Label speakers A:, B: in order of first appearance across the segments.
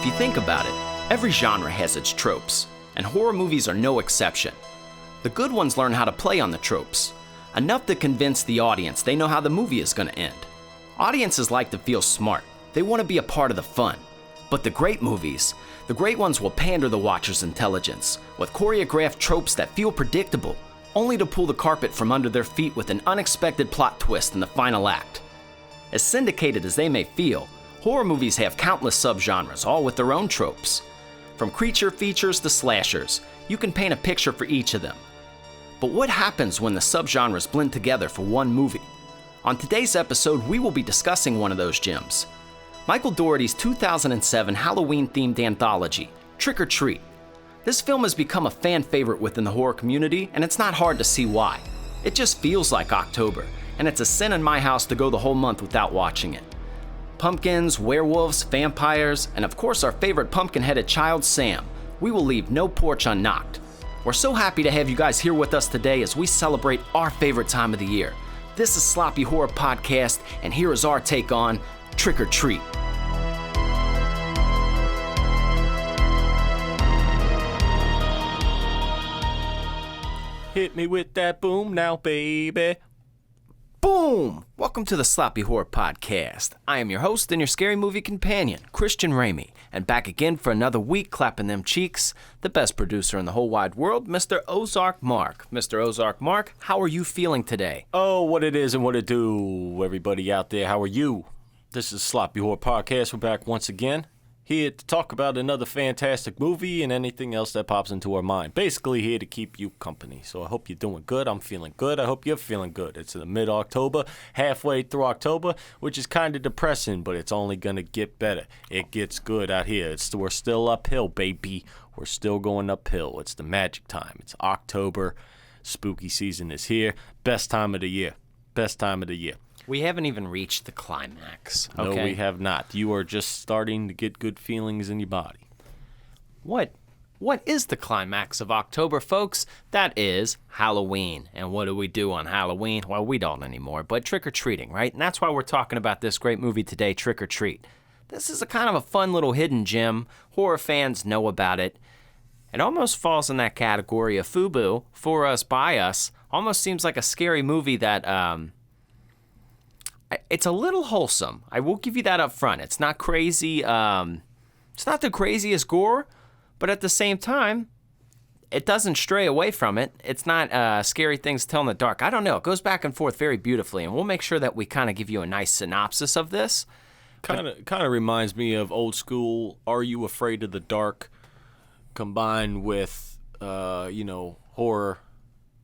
A: If you think about it, every genre has its tropes, and horror movies are no exception. The good ones learn how to play on the tropes, enough to convince the audience they know how the movie is going to end. Audiences like to feel smart. They want to be a part of the fun. But the great movies, the great ones will pander the watcher's intelligence with choreographed tropes that feel predictable, only to pull the carpet from under their feet with an unexpected plot twist in the final act. As syndicated as they may feel, horror movies have countless subgenres, all with their own tropes. From creature features to slashers, you can paint a picture for each of them. But what happens when the subgenres blend together for one movie? On today's episode, we will be discussing one of those gems. Michael Dougherty's 2007 Halloween-themed anthology, Trick or Treat. This film has become a fan favorite within the horror community, and it's not hard to see why. It just feels like October, and it's a sin in my house to go the whole month without watching it. Pumpkins, werewolves, vampires, and of course our favorite pumpkin-headed child, Sam. We will leave no porch unknocked. We're so happy to have you guys here with us today as we celebrate our favorite time of the year. This is Sloppy Horror Podcast, and here is our take on Trick or Treat.
B: Hit me with that boom now, baby.
A: Boom! Welcome to the Sloppy Horror Podcast. I am your host and your scary movie companion, Christian Ramey, and back again for another week clapping them cheeks, the best producer in the whole wide world, Mr. Ozark Mark. Mr. Ozark Mark, how are you feeling today?
B: Oh, what it is and what it do, everybody out there. How are you? This is Sloppy Horror Podcast. We're back once again, here to talk about another fantastic movie and anything else that pops into our mind. Basically here to keep you company. So I hope you're doing good. I'm feeling good. I hope you're feeling good. It's in the mid-October, halfway through October, which is kind of depressing, but it's only going to get better. It gets good out here. We're still uphill, baby. We're still going uphill. It's the magic time. It's October. Spooky season is here. Best time of the year. Best time of the year.
A: We haven't even reached the climax. Okay?
B: No, we have not. You are just starting to get good feelings in your body.
A: What is the climax of October, folks? That is Halloween. And what do we do on Halloween? Well, we don't anymore, but trick-or-treating, right? And that's why we're talking about this great movie today, Trick or Treat. This is a kind of a fun little hidden gem. Horror fans know about it. It almost falls in that category of FUBU, for us, by us. Almost seems like a scary movie that, it's a little wholesome. I will give you that up front. It's not crazy. It's not the craziest gore, but at the same time, it doesn't stray away from it. It's not scary things to tell in the dark. I don't know. It goes back and forth very beautifully, and we'll make sure that we kind of give you a nice synopsis of this.
B: Kind of reminds me of old school Are You Afraid of the Dark combined with, horror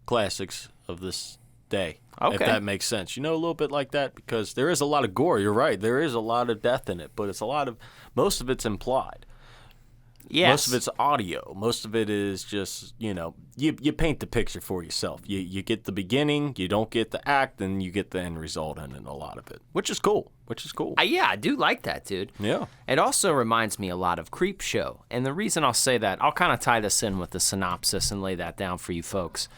B: classics of this day.
A: Okay.
B: If that makes sense. A little bit like that because there is a lot of gore. You're right. There is a lot of death in it, but most of it's implied.
A: Yes.
B: Most of it's audio. Most of it is just, you paint the picture for yourself. You get the beginning, you don't get the act, and you get the end result in a lot of it, which is cool.
A: Yeah, I do like that, dude.
B: Yeah.
A: It also reminds me a lot of Creepshow. And the reason I'll say that, I'll kind of tie this in with the synopsis and lay that down for you folks.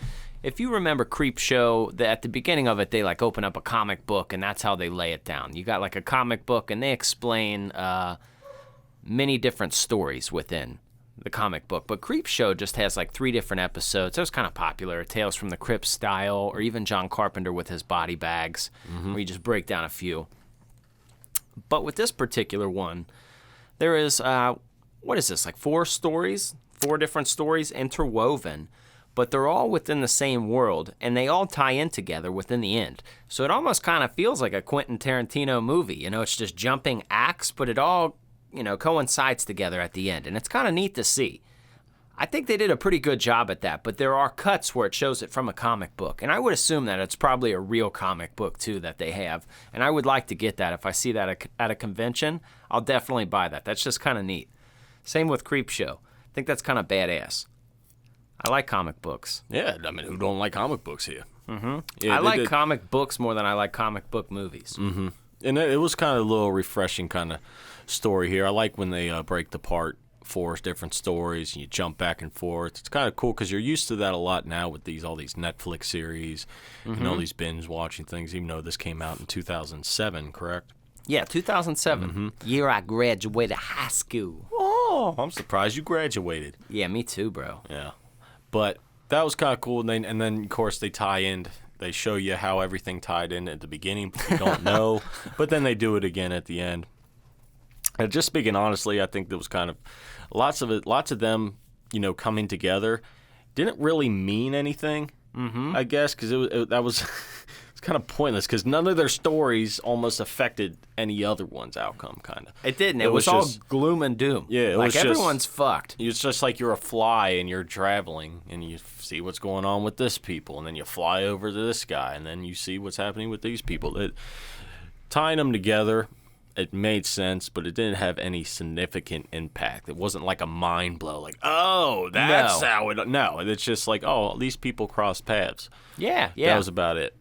A: If you remember Creepshow, at the beginning of it, they open up a comic book, and that's how they lay it down. You got a comic book, and they explain many different stories within the comic book. But Creepshow just has 3 different episodes. That was kind of popular. Tales from the Crypt style, or even John Carpenter with his body bags, where you just break down a few. But with this particular one, there is, 4 stories? 4 different stories interwoven. But they're all within the same world, and they all tie in together within the end. So it almost kind of feels like a Quentin Tarantino movie. It's just jumping acts, but it all, coincides together at the end. And it's kind of neat to see. I think they did a pretty good job at that, but there are cuts where it shows it from a comic book. And I would assume that it's probably a real comic book, too, that they have. And I would like to get that. If I see that at a convention, I'll definitely buy that. That's just kind of neat. Same with Creepshow. I think that's kind of badass. I like comic books.
B: Yeah, who don't like comic books here?
A: Mm-hmm. Yeah, I like comic books more than I like comic book movies.
B: Mm-hmm. And it was kind of a little refreshing kind of story here. I like when they break apart 4 different stories and you jump back and forth. It's kind of cool because you're used to that a lot now with all these Netflix series and all these binge watching things, even though this came out in 2007, correct?
A: Yeah, 2007. Year I graduated high school.
B: Oh, Oh, I'm surprised you graduated.
A: Yeah, me too, bro.
B: Yeah. But that was kind of cool. And then, of course, they tie in. They show you how everything tied in at the beginning, but you don't know. But then they do it again at the end. And just speaking honestly, I think there was kind of lots of them, coming together didn't really mean anything, I guess, because that was it's kind of pointless because none of their stories almost affected any other one's outcome, kind of.
A: It didn't. It was all gloom and doom.
B: Yeah, it was
A: everyone's fucked.
B: It's just like you're a fly and you're traveling and you see what's going on with this people, and then you fly over to this guy, and then you see what's happening with these people. Tying them together, it made sense, but it didn't have any significant impact. It wasn't like a mind blow, like, oh, that's how it... No, it's just like, oh, these people cross paths.
A: Yeah.
B: That was about it.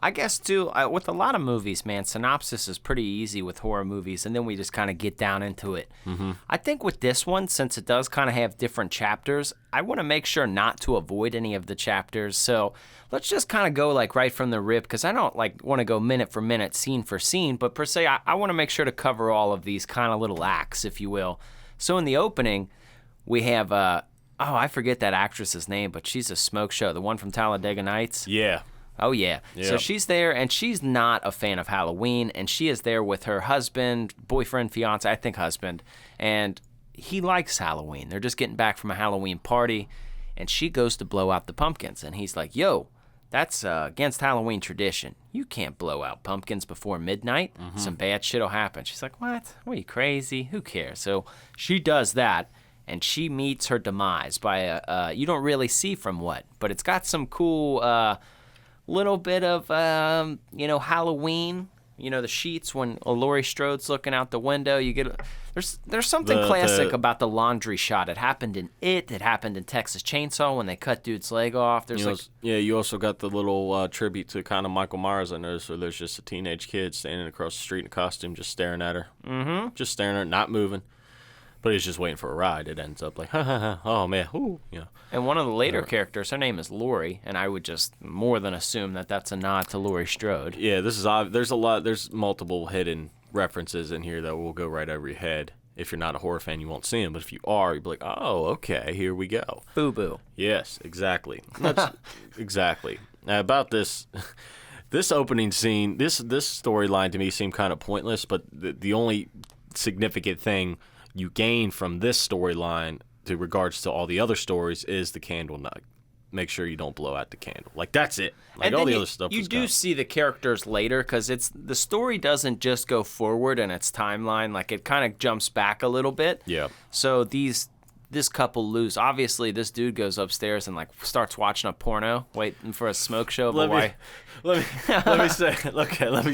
A: I guess, too, with a lot of movies, man, synopsis is pretty easy with horror movies, and then we just kind of get down into it. Mm-hmm. I think with this one, since it does kind of have different chapters, I want to make sure not to avoid any of the chapters. So let's just kind of go like right from the rip, because I don't want to go minute for minute, scene for scene, but per se, I want to make sure to cover all of these kind of little acts, if you will. So in the opening, we have, I forget that actress's name, but she's a smoke show, the one from Talladega Nights.
B: Yeah.
A: Oh, yeah. Yep. So she's there, and she's not a fan of Halloween, and she is there with her husband, boyfriend, fiance, I think husband, and he likes Halloween. They're just getting back from a Halloween party, and she goes to blow out the pumpkins, and he's like, yo, that's against Halloween tradition. You can't blow out pumpkins before midnight. Mm-hmm. Some bad shit will happen. She's like, what? What are you, crazy? Who cares? So she does that, and she meets her demise by you don't really see from what, but it's got some cool... little bit of, Halloween, the sheets when Laurie Strode's looking out the window. You get there's something classic about the laundry shot. It happened in It happened in Texas Chainsaw when they cut dude's leg off.
B: You also got the little tribute to kind of Michael Myers, I noticed, where there's just a teenage kid standing across the street in a costume just staring at her. Mm-hmm. Just staring at her, not moving. But he's just waiting for a ride. It ends up like, ha, ha, ha, oh, man, ooh,
A: And one of the later characters, her name is Laurie, and I would just more than assume that that's a nod to Laurie Strode.
B: Yeah, there's multiple hidden references in here that will go right over your head. If you're not a horror fan, you won't see them, but if you are, you'll be like, oh, okay, here we go.
A: Boo-boo.
B: Yes, exactly. Exactly. Now, about this opening scene, this storyline to me seemed kind of pointless, but the only significant thing you gain from this storyline to regards to all the other stories is the candle night. Make sure you don't blow out the candle. Like, that's it. Like,
A: and
B: all the other stuff
A: you do see the characters later, because the story doesn't just go forward in its timeline. Like, it kind of jumps back a little bit.
B: Yeah.
A: So this couple lose. Obviously, this dude goes upstairs and starts watching a porno, waiting for a smoke show.
B: Let me say. Okay.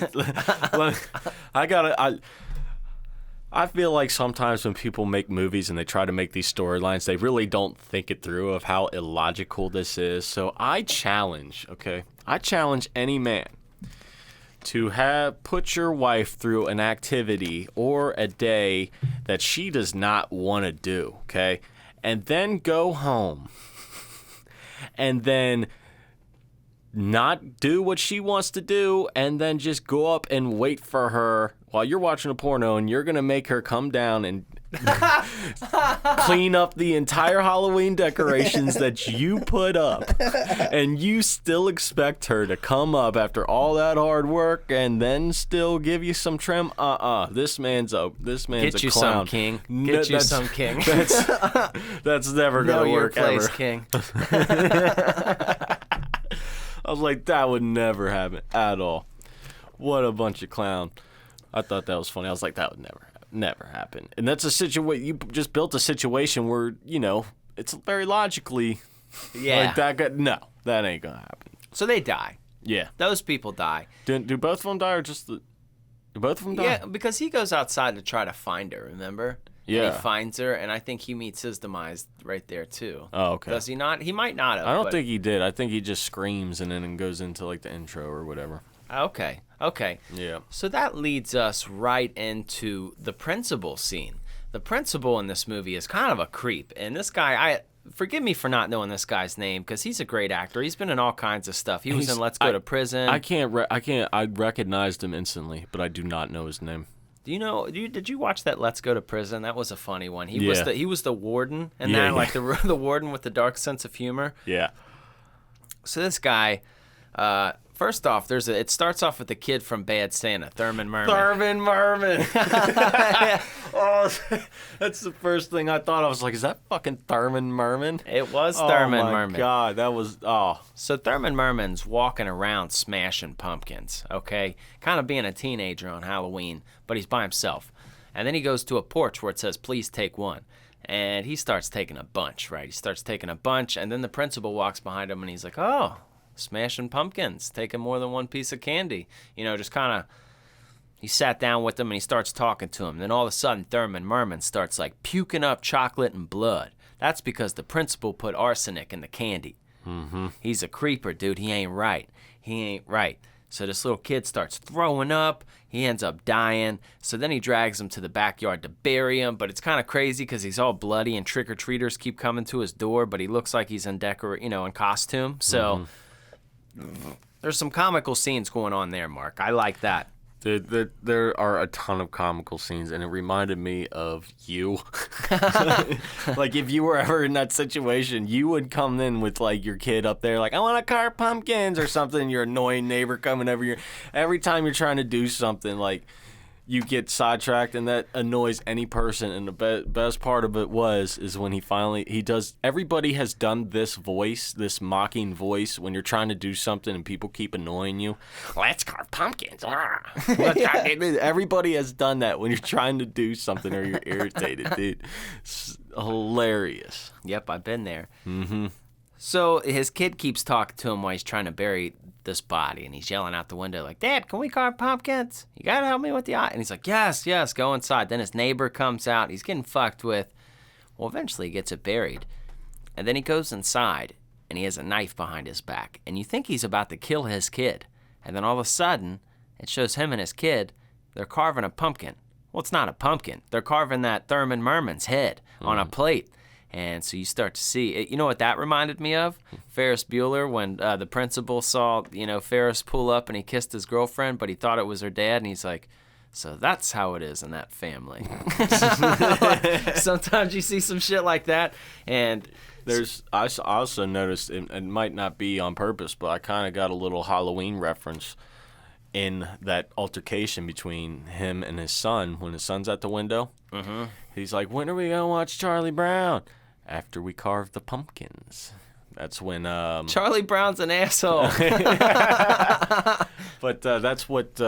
B: I feel like sometimes when people make movies and they try to make these storylines, they really don't think it through of how illogical this is. So I challenge any man to put your wife through an activity or a day that she does not want to do, okay? And then go home and then not do what she wants to do, and then just go up and wait for her while you're watching a porno, and you're going to make her come down and clean up the entire Halloween decorations that you put up, and you still expect her to come up after all that hard work and then still give you some trim? This man's a
A: Get you
B: clown.
A: Some king. Get you some king.
B: That's never going to work
A: your place,
B: ever.
A: King.
B: I was like, that would never happen at all. What a bunch of clown. I thought that was funny. I was like, that would never happen. And that's a situation, you just built a situation where, it's very logically, like no, that ain't gonna happen.
A: So they die.
B: Yeah.
A: Those people die.
B: Do both of them die, or just do both of them die?
A: Yeah, because he goes outside to try to find her, remember?
B: Yeah.
A: And he finds her, and I think he meets his demise right there, too.
B: Oh, okay.
A: Does he not? He might not have.
B: I don't think he did. I think he just screams and then goes into, like, the intro or whatever.
A: Okay.
B: Yeah.
A: So that leads us right into the principal scene. The principal in this movie is kind of a creep, and this guy, forgive me for not knowing this guy's name, because he's a great actor. He's been in all kinds of stuff. He was in Let's Go to Prison.
B: I recognized him instantly, but I do not know his name.
A: Did you watch that Let's Go to Prison? That was a funny one. He was the warden, and like the warden with the dark sense of humor.
B: Yeah.
A: So this guy, first off, it starts off with the kid from Bad Santa, Thurman Merman.
B: Oh, that's the first thing I thought. I was like, is that fucking Thurman Merman?
A: It was Thurman Merman.
B: Oh my God, that was
A: So Thurman Merman's walking around smashing pumpkins, okay? Kind of being a teenager on Halloween, but he's by himself. And then he goes to a porch where it says, please take one. And he starts taking a bunch, right? He starts taking a bunch, and then the principal walks behind him, and he's like, oh, smashing pumpkins, taking more than one piece of candy. Just kind of, he sat down with him, and he starts talking to him. Then all of a sudden, Thurman Merman starts, like, puking up chocolate and blood. That's because the principal put arsenic in the candy.
B: Mm-hmm.
A: He's a creeper, dude. He ain't right. So this little kid starts throwing up. He ends up dying. So then he drags him to the backyard to bury him. But it's kind of crazy because he's all bloody and trick-or-treaters keep coming to his door. But he looks like he's in costume. So there's some comical scenes going on there, Mark. I like that.
B: There are a ton of comical scenes, and it reminded me of you. Like, if you were ever in that situation, you would come in with, like, your kid up there, like, I want to carve pumpkins or something. Your annoying neighbor coming over every time you're trying to do something, like, you get sidetracked, and that annoys any person. And the best part of it is when he does. Everybody has done this voice, this mocking voice, when you're trying to do something and people keep annoying you. Let's carve pumpkins. Everybody has done that when you're trying to do something or you're irritated, dude. It's hilarious.
A: Yep, I've been there.
B: Mm-hmm.
A: So his kid keeps talking to him while he's trying to bury this body, and he's yelling out the window like, Dad, can we carve pumpkins? You gotta help me with the eye. And he's like, yes, go inside. Then his neighbor comes out. He's getting fucked with. Well, eventually he gets it buried. And then he goes inside, and he has a knife behind his back. And you think he's about to kill his kid. And then all of a sudden, it shows him and his kid, they're carving a pumpkin. Well, it's not a pumpkin. They're carving that Thurman Merman's head on a plate. And so you start to see, you know what that reminded me of? Ferris Bueller, when the principal saw, Ferris pull up and he kissed his girlfriend, but he thought it was her dad, and he's like, so that's how it is in that family. Sometimes you see some shit like that, and
B: I also noticed, it might not be on purpose, but I kind of got a little Halloween reference in that altercation between him and his son when his son's at the window.
A: Mm-hmm.
B: He's like, when are we going to watch Charlie Brown? After we carve the pumpkins. That's when...
A: Charlie Brown's an asshole.
B: But that's what...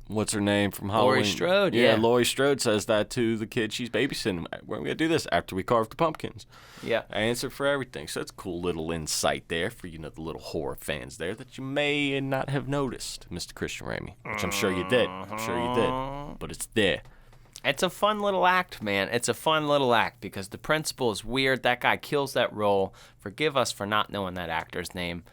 B: what's her name from Halloween?
A: Laurie Strode, yeah.
B: Laurie Strode says that to the kid she's babysitting. We're going to do this after we carve the pumpkins.
A: Yeah.
B: Answer for everything. So that's a cool little insight there for, the little horror fans there that you may not have noticed, Mr. Christian Ramey, which I'm sure you did. But it's there.
A: It's a fun little act, man. It's a fun little act because the principal is weird. That guy kills that role. Forgive us for not knowing that actor's name,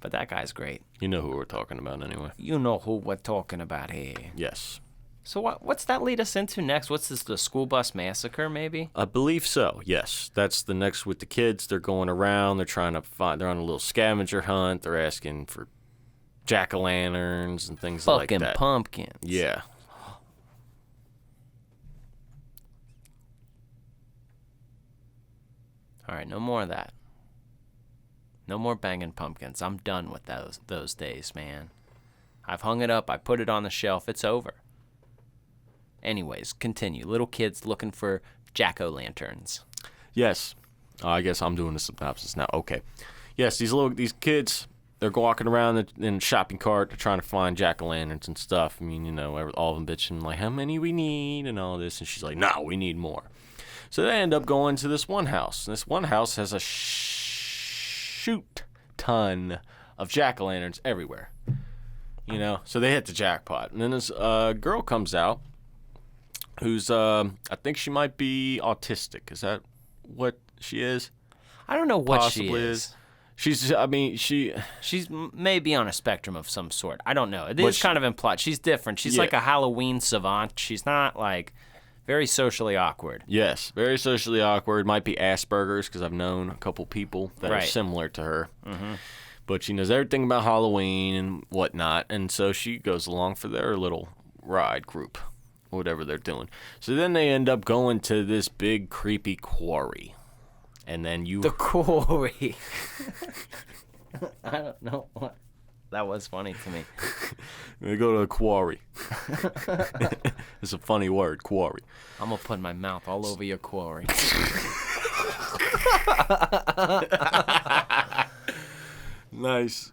A: but that guy's great.
B: You know who we're talking about anyway.
A: You know who we're talking about here.
B: Yes.
A: So what's that lead us into next? What's this, the School Bus Massacre, maybe?
B: I believe so, yes. That's the next with the kids. They're going around. They're trying to find... They're on a little scavenger hunt. They're asking for jack-o'-lanterns and things like that.
A: Fucking pumpkins.
B: Yeah.
A: All right, no more of that. No more banging pumpkins. I'm done with those days, man. I've hung it up. I put it on the shelf. It's over. Anyways, continue. Little kids looking for jack-o'-lanterns.
B: Yes. I guess I'm doing the synopsis now. Okay. Yes, these kids, they're walking around in a shopping cart. They're trying to find jack-o'-lanterns and stuff. I mean, all of them bitching like, how many we need and all this. And she's like, no, we need more. So they end up going to this one house. And this one house has a shoot ton of jack-o'-lanterns everywhere. So they hit the jackpot. And then this girl comes out who's, I think she might be autistic. Is that what she is?
A: I don't know what
B: Possibly
A: she is.
B: She's
A: maybe on a spectrum of some sort. I don't know. It is kind of implied. She's different. She's like a Halloween savant. She's not like... very socially awkward.
B: Yes, very socially awkward. Might be Asperger's because I've known a couple people that are similar to her.
A: Mm-hmm.
B: But she knows everything about Halloween and whatnot, and so she goes along for their little ride group, whatever they're doing. So then they end up going to this big, creepy quarry. And then
A: The quarry. I don't know what. That was funny to me.
B: They go to a quarry. It's a funny word, quarry.
A: I'm going to put my mouth all over your quarry.
B: Nice.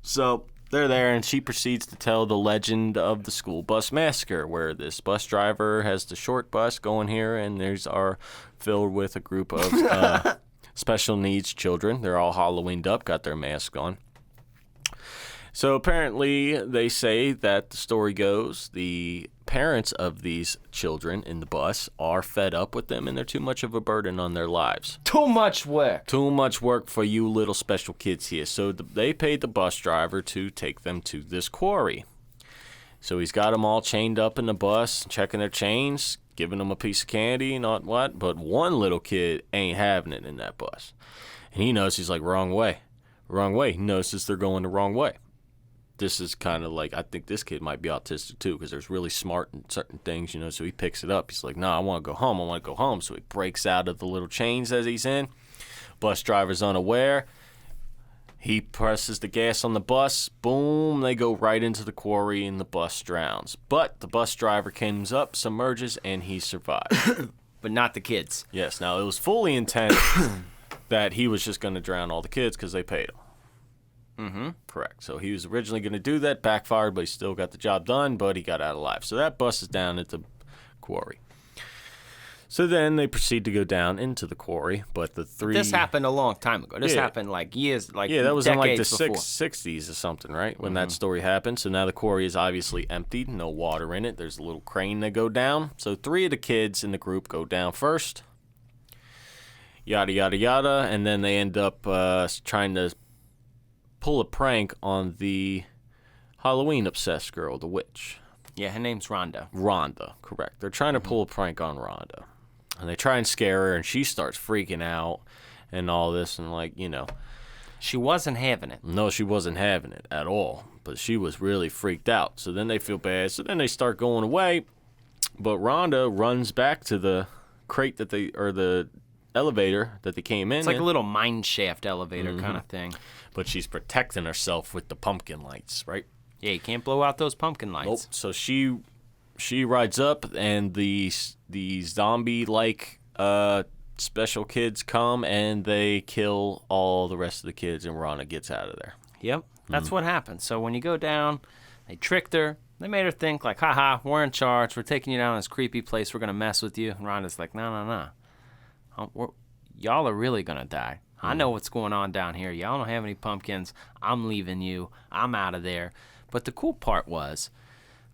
B: So they're there, and she proceeds to tell the legend of the School Bus Massacre, where this bus driver has the short bus going here, and there's are filled with a group of special needs children. They're all Halloweened up, got their masks on. So apparently they say that the story goes the parents of these children in the bus are fed up with them and they're too much of a burden on their lives.
A: Too much work.
B: Too much work for you little special kids here. So they paid the bus driver to take them to this quarry. So he's got them all chained up in the bus, checking their chains, giving them a piece of candy, not what. But one little kid ain't having it in that bus. And he knows, he's like, wrong way. Wrong way. He notices they're going the wrong way. This is kind of like, I think this kid might be autistic too, because there's really smart in certain things, you know, so he picks it up. He's like, no, I want to go home. I want to go home. So he breaks out of the little chains as he's in. Bus driver's unaware. He presses the gas on the bus. Boom, they go right into the quarry and the bus drowns. But the bus driver comes up, submerges, and he survives.
A: But not the kids.
B: Yes, now it was fully intended that he was just going to drown all the kids because they paid him.
A: Mm-hmm.
B: Correct. So he was originally going to do that, backfired, but he still got the job done, but he got out alive. So that bus is down at the quarry. So then they proceed to go down into the quarry, but the three...
A: This happened a long time ago. This happened like years, like
B: that was in like the
A: before.
B: 60s or something, right? When that story happened. So now the quarry is obviously emptied, no water in it. There's a little crane that go down. So 3 of the kids in the group go down first. Yada, yada, yada. And then they end up trying to pull a prank on the Halloween-obsessed girl, the witch.
A: Yeah, her name's Rhonda.
B: Rhonda, correct. They're trying to pull a prank on Rhonda. And they try and scare her, and she starts freaking out and all this, and like, you know.
A: She wasn't having it.
B: No, she wasn't having it at all. But she was really freaked out. So then they feel bad. So then they start going away. But Rhonda runs back to the crate that they, or the elevator that they came in.
A: It's like a little mine shaft elevator kind of thing.
B: But she's protecting herself with the pumpkin lights, right?
A: Yeah, you can't blow out those pumpkin lights.
B: Nope. So she rides up, and the zombie-like special kids come, and they kill all the rest of the kids, and Rhonda gets out of there.
A: Yep, that's what happens. So when you go down, they tricked her. They made her think, like, haha, we're in charge. We're taking you down to this creepy place. We're going to mess with you. And Rhonda's like, no. Y'all are really going to die. I know what's going on down here. Y'all don't have any pumpkins. I'm leaving you. I'm out of there. But the cool part was,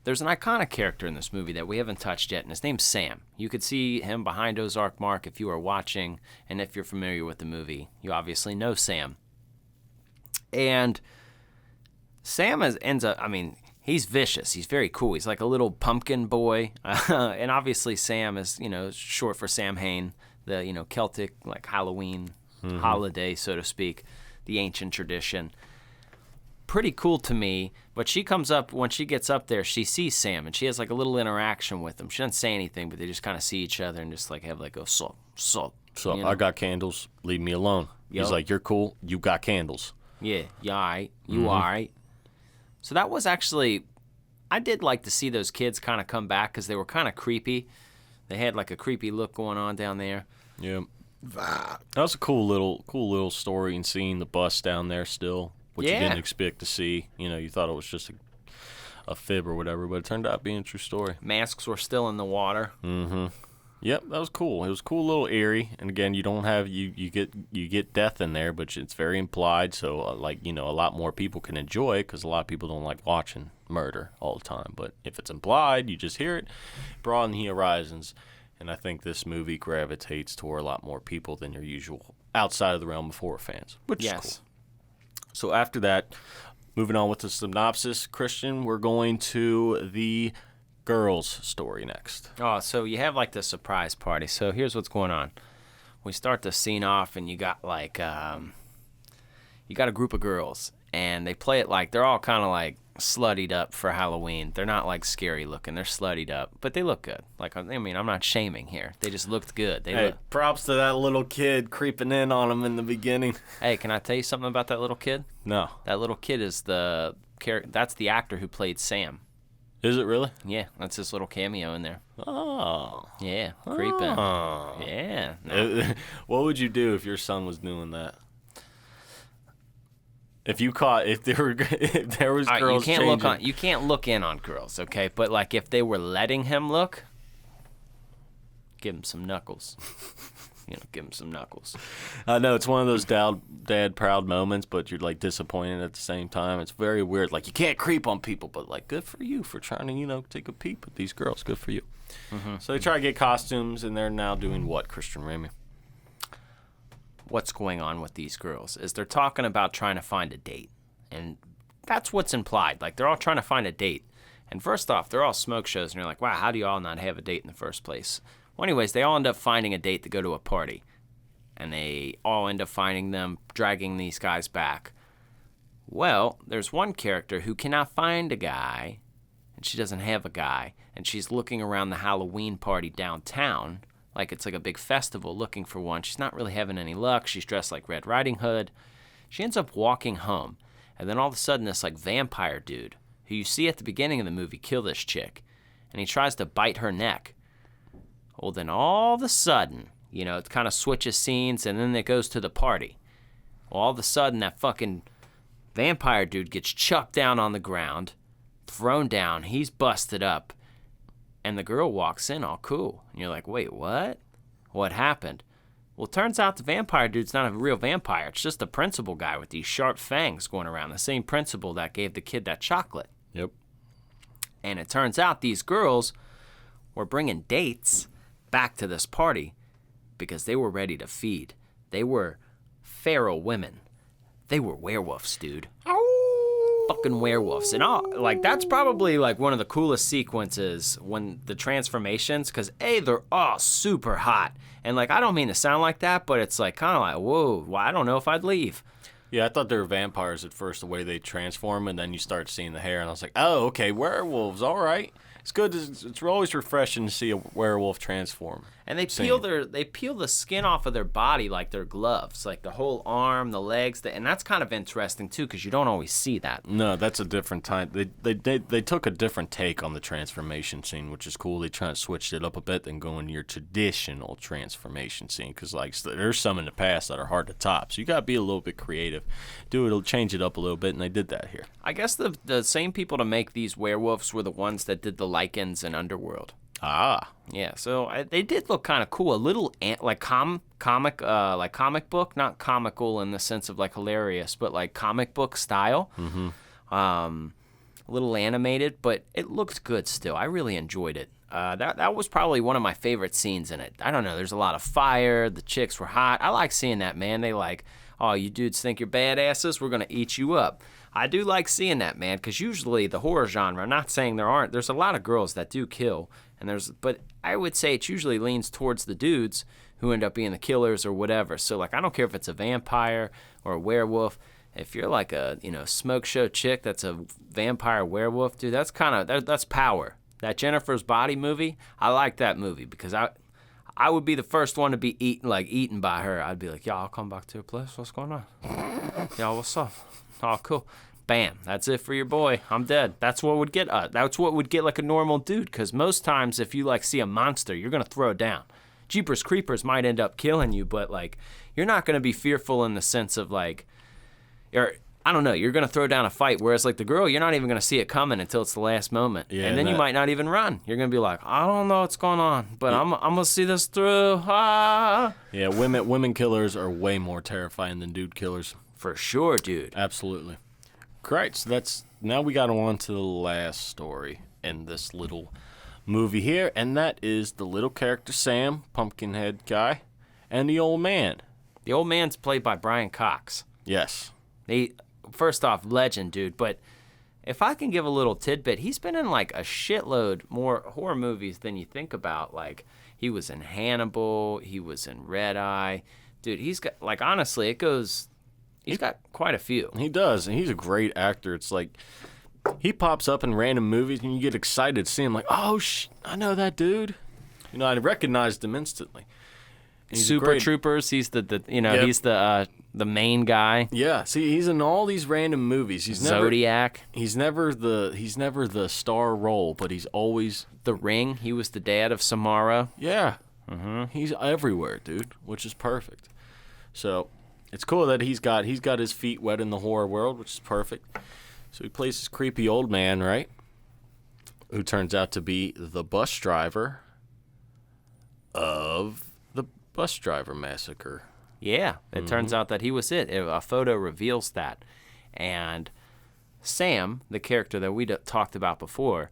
A: there's an iconic character in this movie that we haven't touched yet, and his name's Sam. You could see him behind Ozark Mark if you are watching, and if you're familiar with the movie, you obviously know Sam. And Sam ends up, I mean, he's vicious. He's very cool. He's like a little pumpkin boy. And obviously Sam is, short for Samhain, the, Celtic, like Halloween holiday, so to speak, the ancient tradition. Pretty cool to me, but she comes up, when she gets up there, she sees Sam, and she has like a little interaction with him. She doesn't say anything, but they just kind of see each other and just like have like a so.
B: I got candles. Leave me alone.
A: Yep.
B: He's like, you're cool. You got candles.
A: Yeah, you all right. You all right. So that was actually, I did like to see those kids kind of come back because they were kind of creepy. They had like a creepy look going on down there.
B: Yeah. That was a cool little story, and seeing the bus down there still, which you didn't expect to see. You thought it was just a fib or whatever, but it turned out being a true story.
A: Masks were still in the water.
B: Mm-hmm. Yep, that was cool. It was cool, little eerie, and again, you don't have you get death in there, but it's very implied. So a lot more people can enjoy it because a lot of people don't like watching murder all the time. But if it's implied, you just hear it, broaden the horizons. And I think this movie gravitates toward a lot more people than your usual outside of the realm of horror fans, which is cool. So after that, moving on with the synopsis, Christian, we're going to the girls' story next.
A: Oh, so you have like the surprise party. So here's what's going on. We start the scene off, and you got like you got a group of girls, and they play it like they're all kind of like sluttied up for Halloween. They're not like scary looking. They're sluttied up, but they look good. Like, I mean, I'm not shaming here. They just looked good.
B: Hey, props to that little kid creeping in on him in the beginning.
A: Hey, can I tell you something about that little kid?
B: No.
A: That little kid is that's the actor who played Sam.
B: Is it really?
A: Yeah, that's his little cameo in there.
B: Oh.
A: Yeah, creeping.
B: Oh.
A: Yeah. No.
B: What would you do if your son was doing that? If there was
A: All right,
B: girls
A: you can't look in on girls, okay? But like if they were letting him look, give him some knuckles. Give him some knuckles.
B: I know it's one of those dad proud moments, but you're like disappointed at the same time. It's very weird. Like you can't creep on people, but like good for you for trying to take a peep at these girls. Good for you. Mm-hmm. So they try to get costumes, and they're now doing what, Christian Ramey?
A: What's going on with these girls is they're talking about trying to find a date, and that's what's implied. Like they're all trying to find a date, and first off, they're all smoke shows, and you're like, wow, how do you all not have a date in the first place? Well, anyways, they all end up finding a date to go to a party, and they all end up finding them dragging these guys back. Well, there's one character who cannot find a guy, and she doesn't have a guy, and she's looking around the Halloween party downtown like it's like a big festival looking for one. She's not really having any luck. She's dressed like Red Riding Hood. She ends up walking home, and then all of a sudden this like vampire dude, who you see at the beginning of the movie, kill this chick, and he tries to bite her neck. Well, then all of a sudden, it kind of switches scenes, and then it goes to the party. Well, all of a sudden that fucking vampire dude gets chucked down on the ground, thrown down, he's busted up, and the girl walks in all cool. And you're like, wait, what? What happened? Well, it turns out the vampire dude's not a real vampire. It's just the principal guy with these sharp fangs going around. The same principal that gave the kid that chocolate.
B: Yep.
A: And it turns out these girls were bringing dates back to this party because they were ready to feed. They were feral women. They were werewolves, dude. Fucking werewolves. And that's probably like one of the coolest sequences when the transformations, because they're all super hot, and like I don't mean to sound like that, but it's like kind of like, whoa, well, I don't know if I'd leave.
B: Yeah, I thought they were vampires at first, the way they transform, and then you start seeing the hair, and I was like, oh, okay, werewolves, all right. It's good. It's always refreshing to see a werewolf transform.
A: And they peel the skin off of their body like they're gloves, like the whole arm, the legs, and that's kind of interesting too because you don't always see that.
B: No, that's a different time. They took a different take on the transformation scene, which is cool. They try to switch it up a bit than going your traditional transformation scene because like there's some in the past that are hard to top. So you gotta be a little bit creative, change it up a little bit, and they did that here.
A: I guess the same people to make these werewolves were the ones that did the Lycans in Underworld.
B: Ah.
A: Yeah, so they did look kind of cool. A little like comic book, not comical in the sense of like hilarious, but like comic book style.
B: Mm-hmm.
A: A little animated, but it looked good still. I really enjoyed it. That was probably one of my favorite scenes in it. I don't know, there's a lot of fire, the chicks were hot. I like seeing that, man. They like, oh, you dudes think you're badasses? We're going to eat you up. I do like seeing that, man, because usually the horror genre, I'm not saying there aren't, there's a lot of girls that do kill, but I would say it usually leans towards the dudes who end up being the killers or whatever. So, like, I don't care if it's a vampire or a werewolf. If you're like a, smoke show chick that's a vampire werewolf, dude, that's power. That Jennifer's Body movie, I like that movie because I would be the first one to be eaten by her. I'd be like, y'all, I'll come back to your place. What's going on? Y'all, what's up? Oh, cool. Bam. That's it for your boy. I'm dead. That's what would get like a normal dude. Because most times if you like see a monster, you're going to throw down. Jeepers Creepers might end up killing you, but like you're not going to be fearful in the sense of like, I don't know, you're going to throw down a fight. Whereas like the girl, you're not even going to see it coming until it's the last moment. Yeah, and then you might not even run. You're going to be like, I don't know what's going on, but I'm going to see this through. Ah.
B: Yeah, women killers are way more terrifying than dude killers.
A: For sure, dude.
B: Absolutely. Great. So now we got on to the last story in this little movie here, and that is the little character Sam, Pumpkinhead guy, and the old man.
A: The old man's played by Brian Cox.
B: Yes.
A: First off, legend, dude, but if I can give a little tidbit, he's been in like a shitload more horror movies than you think about. Like, he was in Hannibal, he was in Red Eye. Dude, he's got, like, honestly, it goes He's got quite a few.
B: He does, and he's a great actor. It's like he pops up in random movies, and you get excited to see him. Like, oh, I know that dude. You know, I recognized him instantly. He's
A: Super Troopers. He's he's the main guy.
B: Yeah. See, he's in all these random movies. He's
A: Zodiac.
B: He's never the star role, but he's always
A: The Ring. He was the dad of Samara.
B: Yeah. He's everywhere, dude, which is perfect. So it's cool that he's got his feet wet in the horror world, which is perfect. So he plays this creepy old man, right? Who turns out to be the bus driver of the Bus Driver Massacre.
A: Yeah, it turns out that he was it. A photo reveals that. And Sam, the character that we talked about before,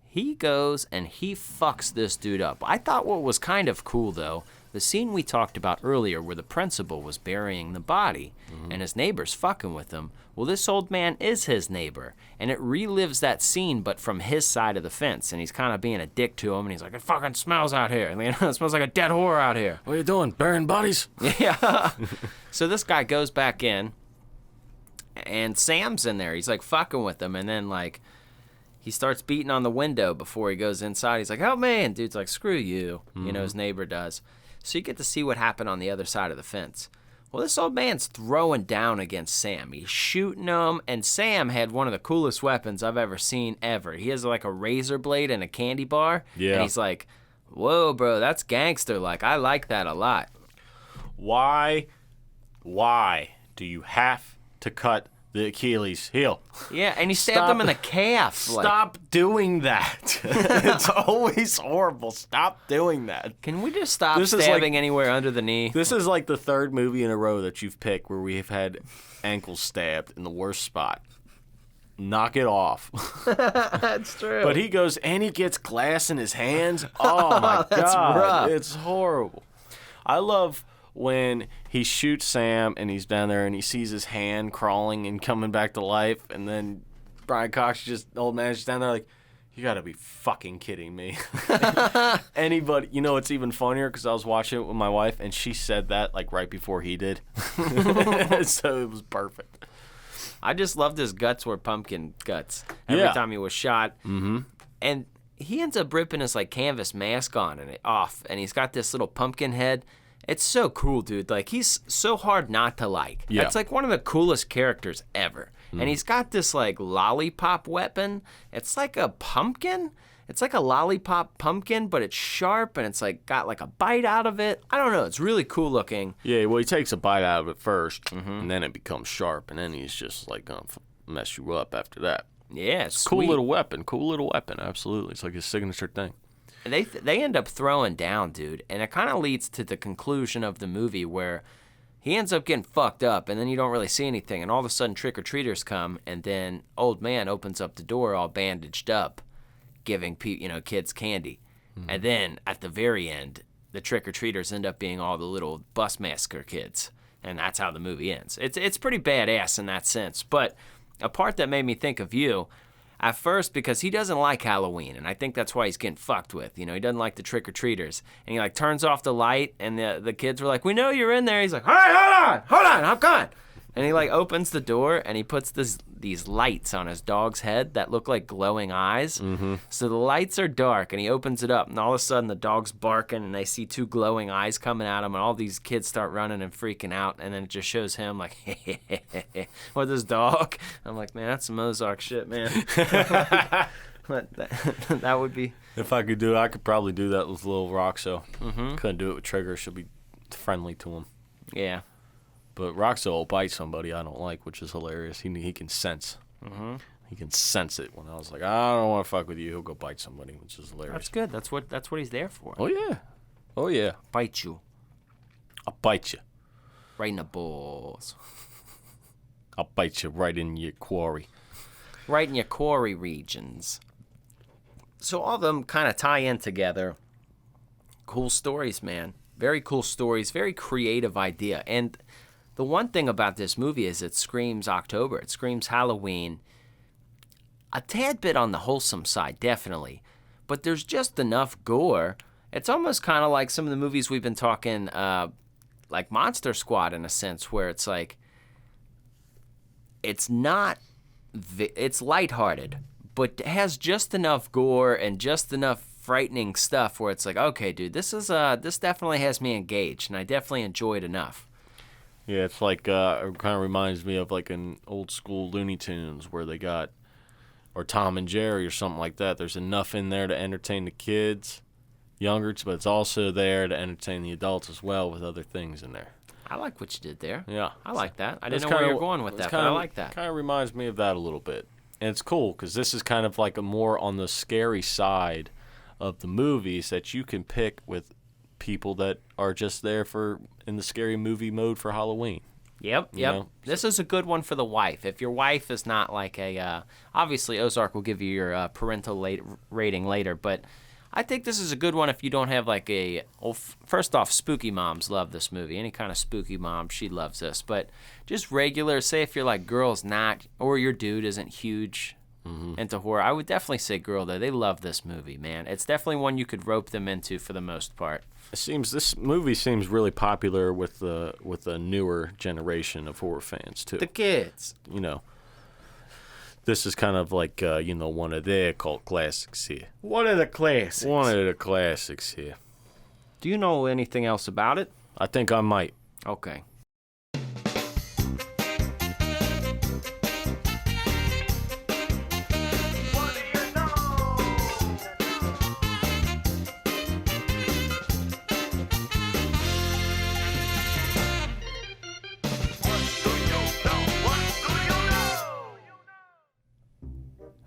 A: he goes and he fucks this dude up. I thought what was kind of cool, though, the scene we talked about earlier where the principal was burying the body and his neighbor's fucking with him. Well, this old man is his neighbor, and it relives that scene, but from his side of the fence, and he's kind of being a dick to him, and he's like, it fucking smells out here. It smells like a dead whore out here.
B: What are you doing, burying bodies?
A: Yeah. So this guy goes back in, and Sam's in there. He's, like, fucking with him, and then, like, he starts beating on the window before he goes inside. He's like, help me. And dude's like, screw you. You know, his neighbor does. So you get to see what happened on the other side of the fence. Well, this old man's throwing down against Sam. He's shooting him, and Sam had one of the coolest weapons I've ever seen ever. He has like a razor blade and a candy bar.
B: Yeah.
A: And he's like, whoa, bro, that's gangster. Like, I like that a lot.
B: Why do you have to cut the Achilles heel?
A: Yeah, and he stabbed him in the calf.
B: Stop doing that. It's always horrible. Stop doing that.
A: Can we just stop stabbing anywhere under the knee?
B: This is like the third movie in a row that you've picked where we have had ankles stabbed in the worst spot. Knock it off.
A: That's true.
B: But he goes and he gets glass in his hands. Oh, my
A: That's
B: God.
A: rough.
B: It's horrible. I love when he shoots Sam and he's down there and he sees his hand crawling and coming back to life, and then Brian Cox, old man, just down there like, you gotta be fucking kidding me. Anybody, you know, it's even funnier because I was watching it with my wife and she said that like right before he did. So it was perfect.
A: I just loved his guts were pumpkin guts every time he was shot. Mm-hmm. And he ends up ripping his like canvas mask on and off, and he's got this little pumpkin head. It's so cool, dude. Like, he's so hard not to like.
B: Yeah.
A: It's like one of the coolest characters ever. And he's got this like lollipop weapon. It's like a pumpkin. It's like a lollipop pumpkin, but it's sharp and it's like got like a bite out of it. I don't know. It's really cool looking.
B: Yeah, well, he takes a bite out of it first, and then it becomes sharp, and then he's just like gonna mess you up after that.
A: Yeah, it's
B: Cool
A: sweet.
B: little weapon. Absolutely. It's like his signature thing.
A: And they end up throwing down, dude. And it kind of leads to the conclusion of the movie where he ends up getting fucked up, and then you don't really see anything. And all of a sudden, trick-or-treaters come, and then old man opens up the door all bandaged up, giving kids candy. And then at the very end, the trick-or-treaters end up being all the little Bus Massacre kids. And that's how the movie ends. It's pretty badass in that sense. But a part that made me think of you, at first, because he doesn't like Halloween, and I think that's why he's getting fucked with. You know, he doesn't like the trick-or-treaters. And he, like, turns off the light, and the kids were like, we know you're in there. He's like, all right, hold on, I'm coming. And he, like, opens the door, and he puts these lights on his dog's head that look like glowing eyes. Mm-hmm. So the lights are dark, and he opens it up, and all of a sudden the dog's barking, and they see two glowing eyes coming at him, and all these kids start running and freaking out, and then it just shows him, like, with his dog. I'm like, man, that's some Ozark shit, man. But that would be...
B: If I could do it, I could probably do that with Lil Roxo. Mm-hmm. Couldn't do it with Trigger. She'll be friendly to him.
A: Yeah.
B: But Roxo will bite somebody I don't like, which is hilarious. He can sense.
A: Mm-hmm.
B: He can sense it. When I was like, I don't want to fuck with you, he'll go bite somebody, which is hilarious.
A: That's good. That's what he's there for.
B: Oh yeah.
A: Bite you.
B: I'll bite you.
A: Right in the balls.
B: I'll bite you right in your quarry.
A: Right in your quarry regions. So all of them kind of tie in together. Cool stories, man. Very cool stories. Very creative idea. And the one thing about this movie is it screams October. It screams Halloween. A tad bit on the wholesome side, definitely. But there's just enough gore. It's almost kind of like some of the movies we've been talking, like Monster Squad in a sense, where it's like it's not, it's lighthearted, but has just enough gore and just enough frightening stuff where it's like, okay, dude, this definitely has me engaged, and I definitely enjoy it enough.
B: Yeah, it's like, it kind of reminds me of like an old school Looney Tunes where they got, or Tom and Jerry or something like that. There's enough in there to entertain the kids, younger, but it's also there to entertain the adults as well with other things in there.
A: I like what you did there.
B: Yeah.
A: I like that. I didn't know where you were going with that, but I like that.
B: Kind of reminds me of that a little bit. And it's cool because this is kind of like a more on the scary side of the movies that you can pick with people that are just there for in the scary movie mode for Halloween.
A: Yep.
B: You know?
A: This is a good one for the wife. If your wife is not like a, obviously Ozark will give you your parental rating later, but I think this is a good one if you don't have like a, well, first off, spooky moms love this movie. Any kind of spooky mom, she loves this. But just regular, say if you're like girls not, or your dude isn't huge into horror, I would definitely say girl though. They love this movie, man. It's definitely one you could rope them into for the most part.
B: This movie seems really popular with the newer generation of horror fans too.
A: The kids.
B: You know, this is kind of like one of their cult classics here.
A: One of the classics.
B: One of the classics here.
A: Do you know anything else about it?
B: I think I might.
A: Okay.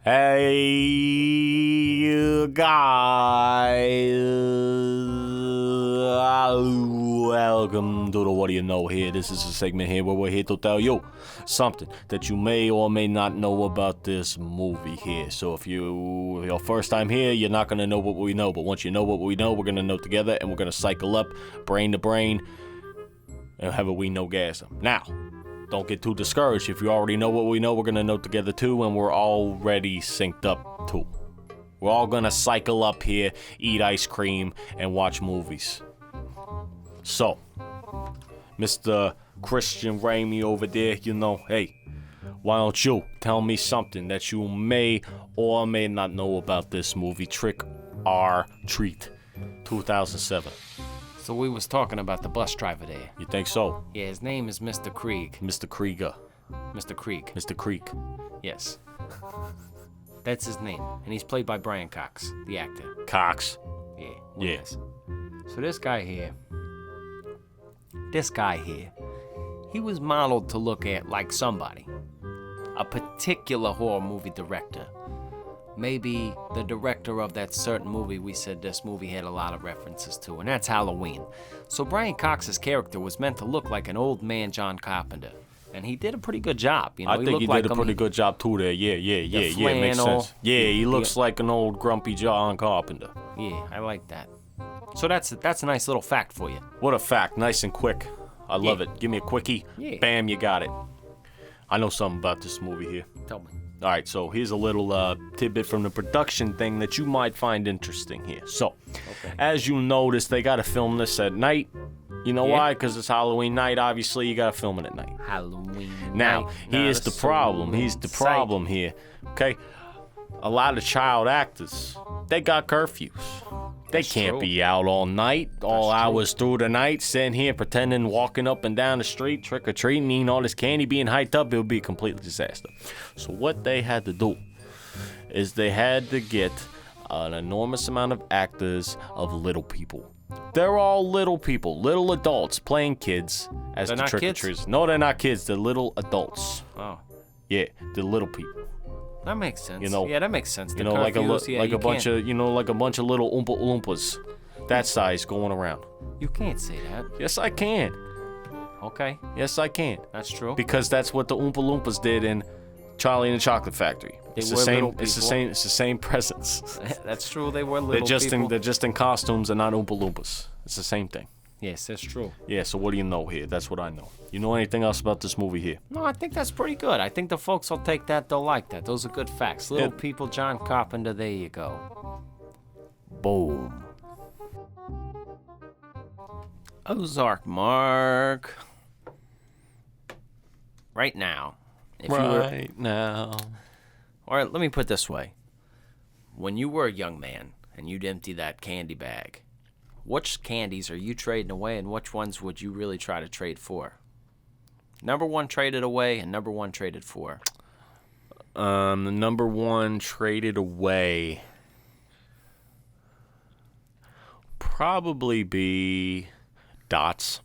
B: Hey, you guys. Welcome to the What Do You Know here. This is a segment here where we're here to tell you something that you may or may not know about this movie here. So if your first time here, you're not going to know what we know. But once you know what we know, we're going to know together and we're going to cycle up brain to brain and have a we know gasm. Now, don't get too discouraged. If you already know what we know, we're going to know together too, and we're already synced up too. We're all going to cycle up here, eat ice cream, and watch movies. So, Mr. Christian Ramey over there, hey, why don't you tell me something that you may or may not know about this movie, Trick or Treat, 2007.
A: So we was talking about the bus driver there.
B: You think so?
A: Yeah, his name is Mr. Krieg.
B: Mr. Krieger.
A: Mr. Krieg.
B: Mr. Creek.
A: Yes. That's his name. And he's played by Brian Cox, the actor.
B: Cox.
A: Yeah.
B: Yes.
A: So this guy here, he was modeled to look at like somebody. A particular horror movie director. Maybe the director of that certain movie we said this movie had a lot of references to, and that's Halloween. So Brian Cox's character was meant to look like an old man John Carpenter, and he did a pretty good job.
B: I think he did a pretty good job too there. Yeah, makes sense. Yeah, he looks like an old grumpy John Carpenter.
A: Yeah, I like that. So that's a nice little fact for you.
B: What a fact, nice and quick. I love it. Give me a quickie.
A: Yeah.
B: Bam, you got it. I know something about this movie here.
A: Tell me.
B: All right, so here's a little tidbit from the production thing that you might find interesting here. So, As you notice, they got to film this at night. You know why? Because it's Halloween night. Obviously, you got to film it at night.
A: Halloween
B: Now,
A: night.
B: here's the problem. Here's the problem here. Okay? A lot of child actors, they got curfews. They can't be out all night, all hours through the night, sitting here pretending, walking up and down the street, trick-or-treating, eating all this candy, being hyped up. It would be a complete disaster. So what they had to do is they had to get an enormous amount of actors of little people. They're all little people, little adults playing kids as the trick-or-treaters. No, they're not kids. They're little adults.
A: Oh.
B: Yeah, they're little people.
A: That makes sense.
B: You know,
A: yeah, that makes sense.
B: You know, like a bunch of little Oompa Loompas, that size going around.
A: You can't say that.
B: Yes, I can.
A: Okay.
B: Yes, I can.
A: That's true.
B: Because that's what the Oompa Loompas did in Charlie and the Chocolate Factory. It's the same. It's the same presence.
A: That's true. They were little people.
B: They're just in costumes and not Oompa Loompas. It's the same thing.
A: Yes, that's true.
B: Yeah. So what do you know here? That's what I know. You know anything else about this movie here?
A: No, I think that's pretty good. I think the folks will take that. They'll like that. Those are good facts. Little people, John Carpenter. There you go. Boom. Ozark Mark. Right now, If you were,
B: Right now.
A: or let me put it this way. When you were a young man and you'd empty that candy bag, which candies are you trading away and which ones would you really try to trade for? Number one traded away and number one traded for.
B: The number one traded away probably be dots.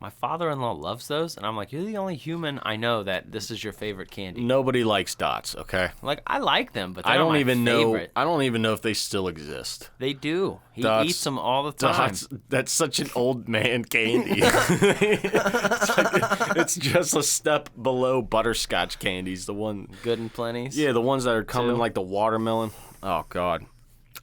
A: My father-in-law loves those, and I'm like, you're the only human I know that this is your favorite candy.
B: Nobody likes dots, okay?
A: Like, I like them, but they're
B: I
A: not
B: don't
A: my
B: even
A: favorite.
B: know. I don't even know if they still exist.
A: They do. He
B: Dots-
A: eats them all the time.
B: Dots. That's such an old man candy. It's just a step below butterscotch candies. The one,
A: Good and plenties.
B: yeah, the ones that are coming
A: Too.
B: like the watermelon. Oh God.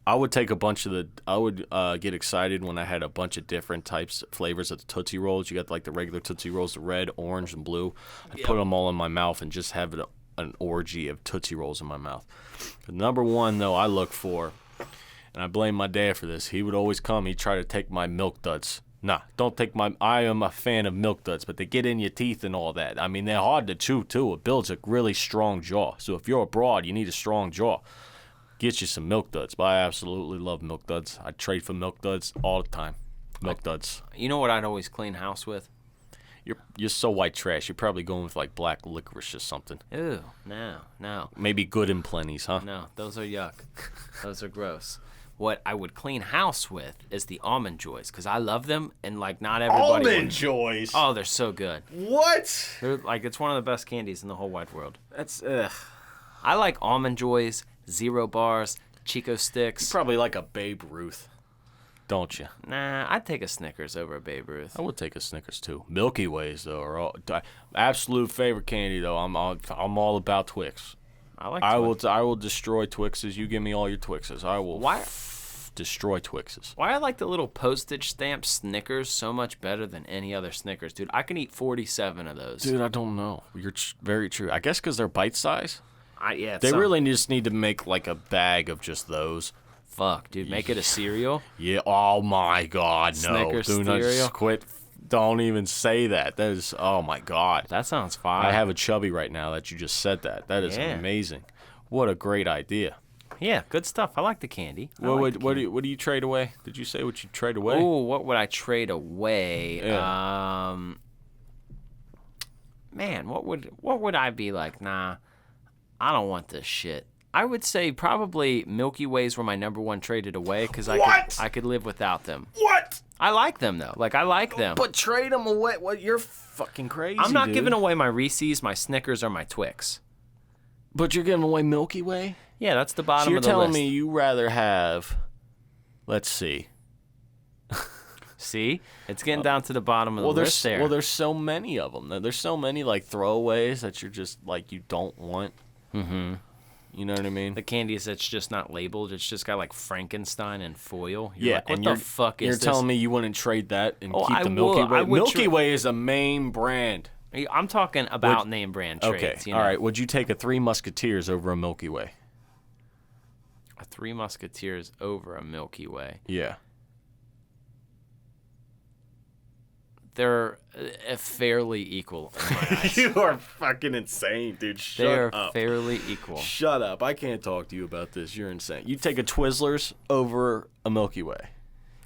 B: I would take a bunch of the. I would get excited when I had a bunch of different types, flavors of the Tootsie Rolls. You got like the regular Tootsie Rolls, the red, orange, and blue. I'd put them all in my mouth and just have an orgy of Tootsie Rolls in my mouth. The number one though I look for, and I blame my dad for this. He would always come. He'd try to take my Milk Duds. Nah, don't take my. I am a fan of Milk Duds, but they get in your teeth and all that. I mean, they're hard to chew too. It builds a really strong jaw. So if you're abroad, you need a strong jaw. Get you some Milk Duds, but I absolutely love Milk Duds. I trade for Milk Duds all the time. Milk Duds.
A: You know what I'd always clean house with?
B: You're so white trash. You're probably going with like black licorice or something.
A: Ew, no.
B: Maybe Good and Plenty's, huh?
A: No, those are yuck. Those are gross. What I would clean house with is the Almond Joys, because I love them, and like not everybody would.
B: Joys.
A: Oh, they're so good.
B: What?
A: They're like, it's one of the best candies in the whole wide world.
B: That's ugh.
A: I like Almond Joys, Zero Bars, Chico Sticks.
B: Probably like a Babe Ruth, don't you?
A: Nah, I'd take a Snickers over a Babe Ruth.
B: I would take a Snickers too. Milky Ways though are absolute favorite candy though. I'm all about Twix.
A: I like
B: I
A: Twix.
B: will destroy Twixes. You give me all your Twixes. I will
A: Why?
B: Destroy Twixes.
A: Why I like the little postage stamp Snickers so much better than any other Snickers, dude. I can eat 47 of those.
B: Dude, I don't know. You're very true. I guess because they're bite size.
A: They
B: Really just need to make like a bag of just those.
A: Fuck, dude. Make it a cereal.
B: Yeah. Oh my God, no.
A: Snickers
B: Do not
A: cereal?
B: quit. Don't even say that. That is. Oh my God.
A: That sounds fire.
B: I have a chubby right now that you just said that. That is
A: Yeah.
B: amazing. What a great idea.
A: Yeah, good stuff. I like the candy.
B: What do you trade away? Did you say what you trade away?
A: Oh, what would I trade away?
B: Yeah.
A: Man, what would I be like? Nah, I don't want this shit. I would say probably Milky Ways were my number one traded away because I could live without them.
B: What?
A: I like them though. Like I like them.
B: But trade them away. What? You're fucking crazy.
A: I'm not
B: dude.
A: giving away my Reese's, my Snickers, or my Twix.
B: But you're giving away Milky Way.
A: Yeah, that's the bottom
B: So you're
A: of the
B: telling
A: list.
B: me you rather have. Let's see.
A: See, it's getting down to the bottom of the list there.
B: Well, there's so many of them. There's so many like throwaways that you're just like you don't want. Mm-hmm. You know what I mean?
A: The candies that's just not labeled. It's just got like Frankenstein and foil.
B: Yeah,
A: like, what
B: and
A: the
B: you're,
A: fuck is
B: you're
A: this?
B: telling me you wouldn't trade that and
A: Oh,
B: keep
A: I
B: the Milky
A: would.
B: Way?
A: I would
B: Milky Way is a main brand.
A: I'm talking about name brand trades.
B: Okay,
A: You know?
B: all right. Would you take a Three Musketeers over a Milky Way?
A: A Three Musketeers over a Milky Way.
B: Yeah.
A: They're fairly equal in my eyes.
B: You are fucking insane, dude. Shut
A: They're
B: up.
A: fairly equal.
B: Shut up. I can't talk to you about this. You're insane. You take a Twizzlers over a Milky Way.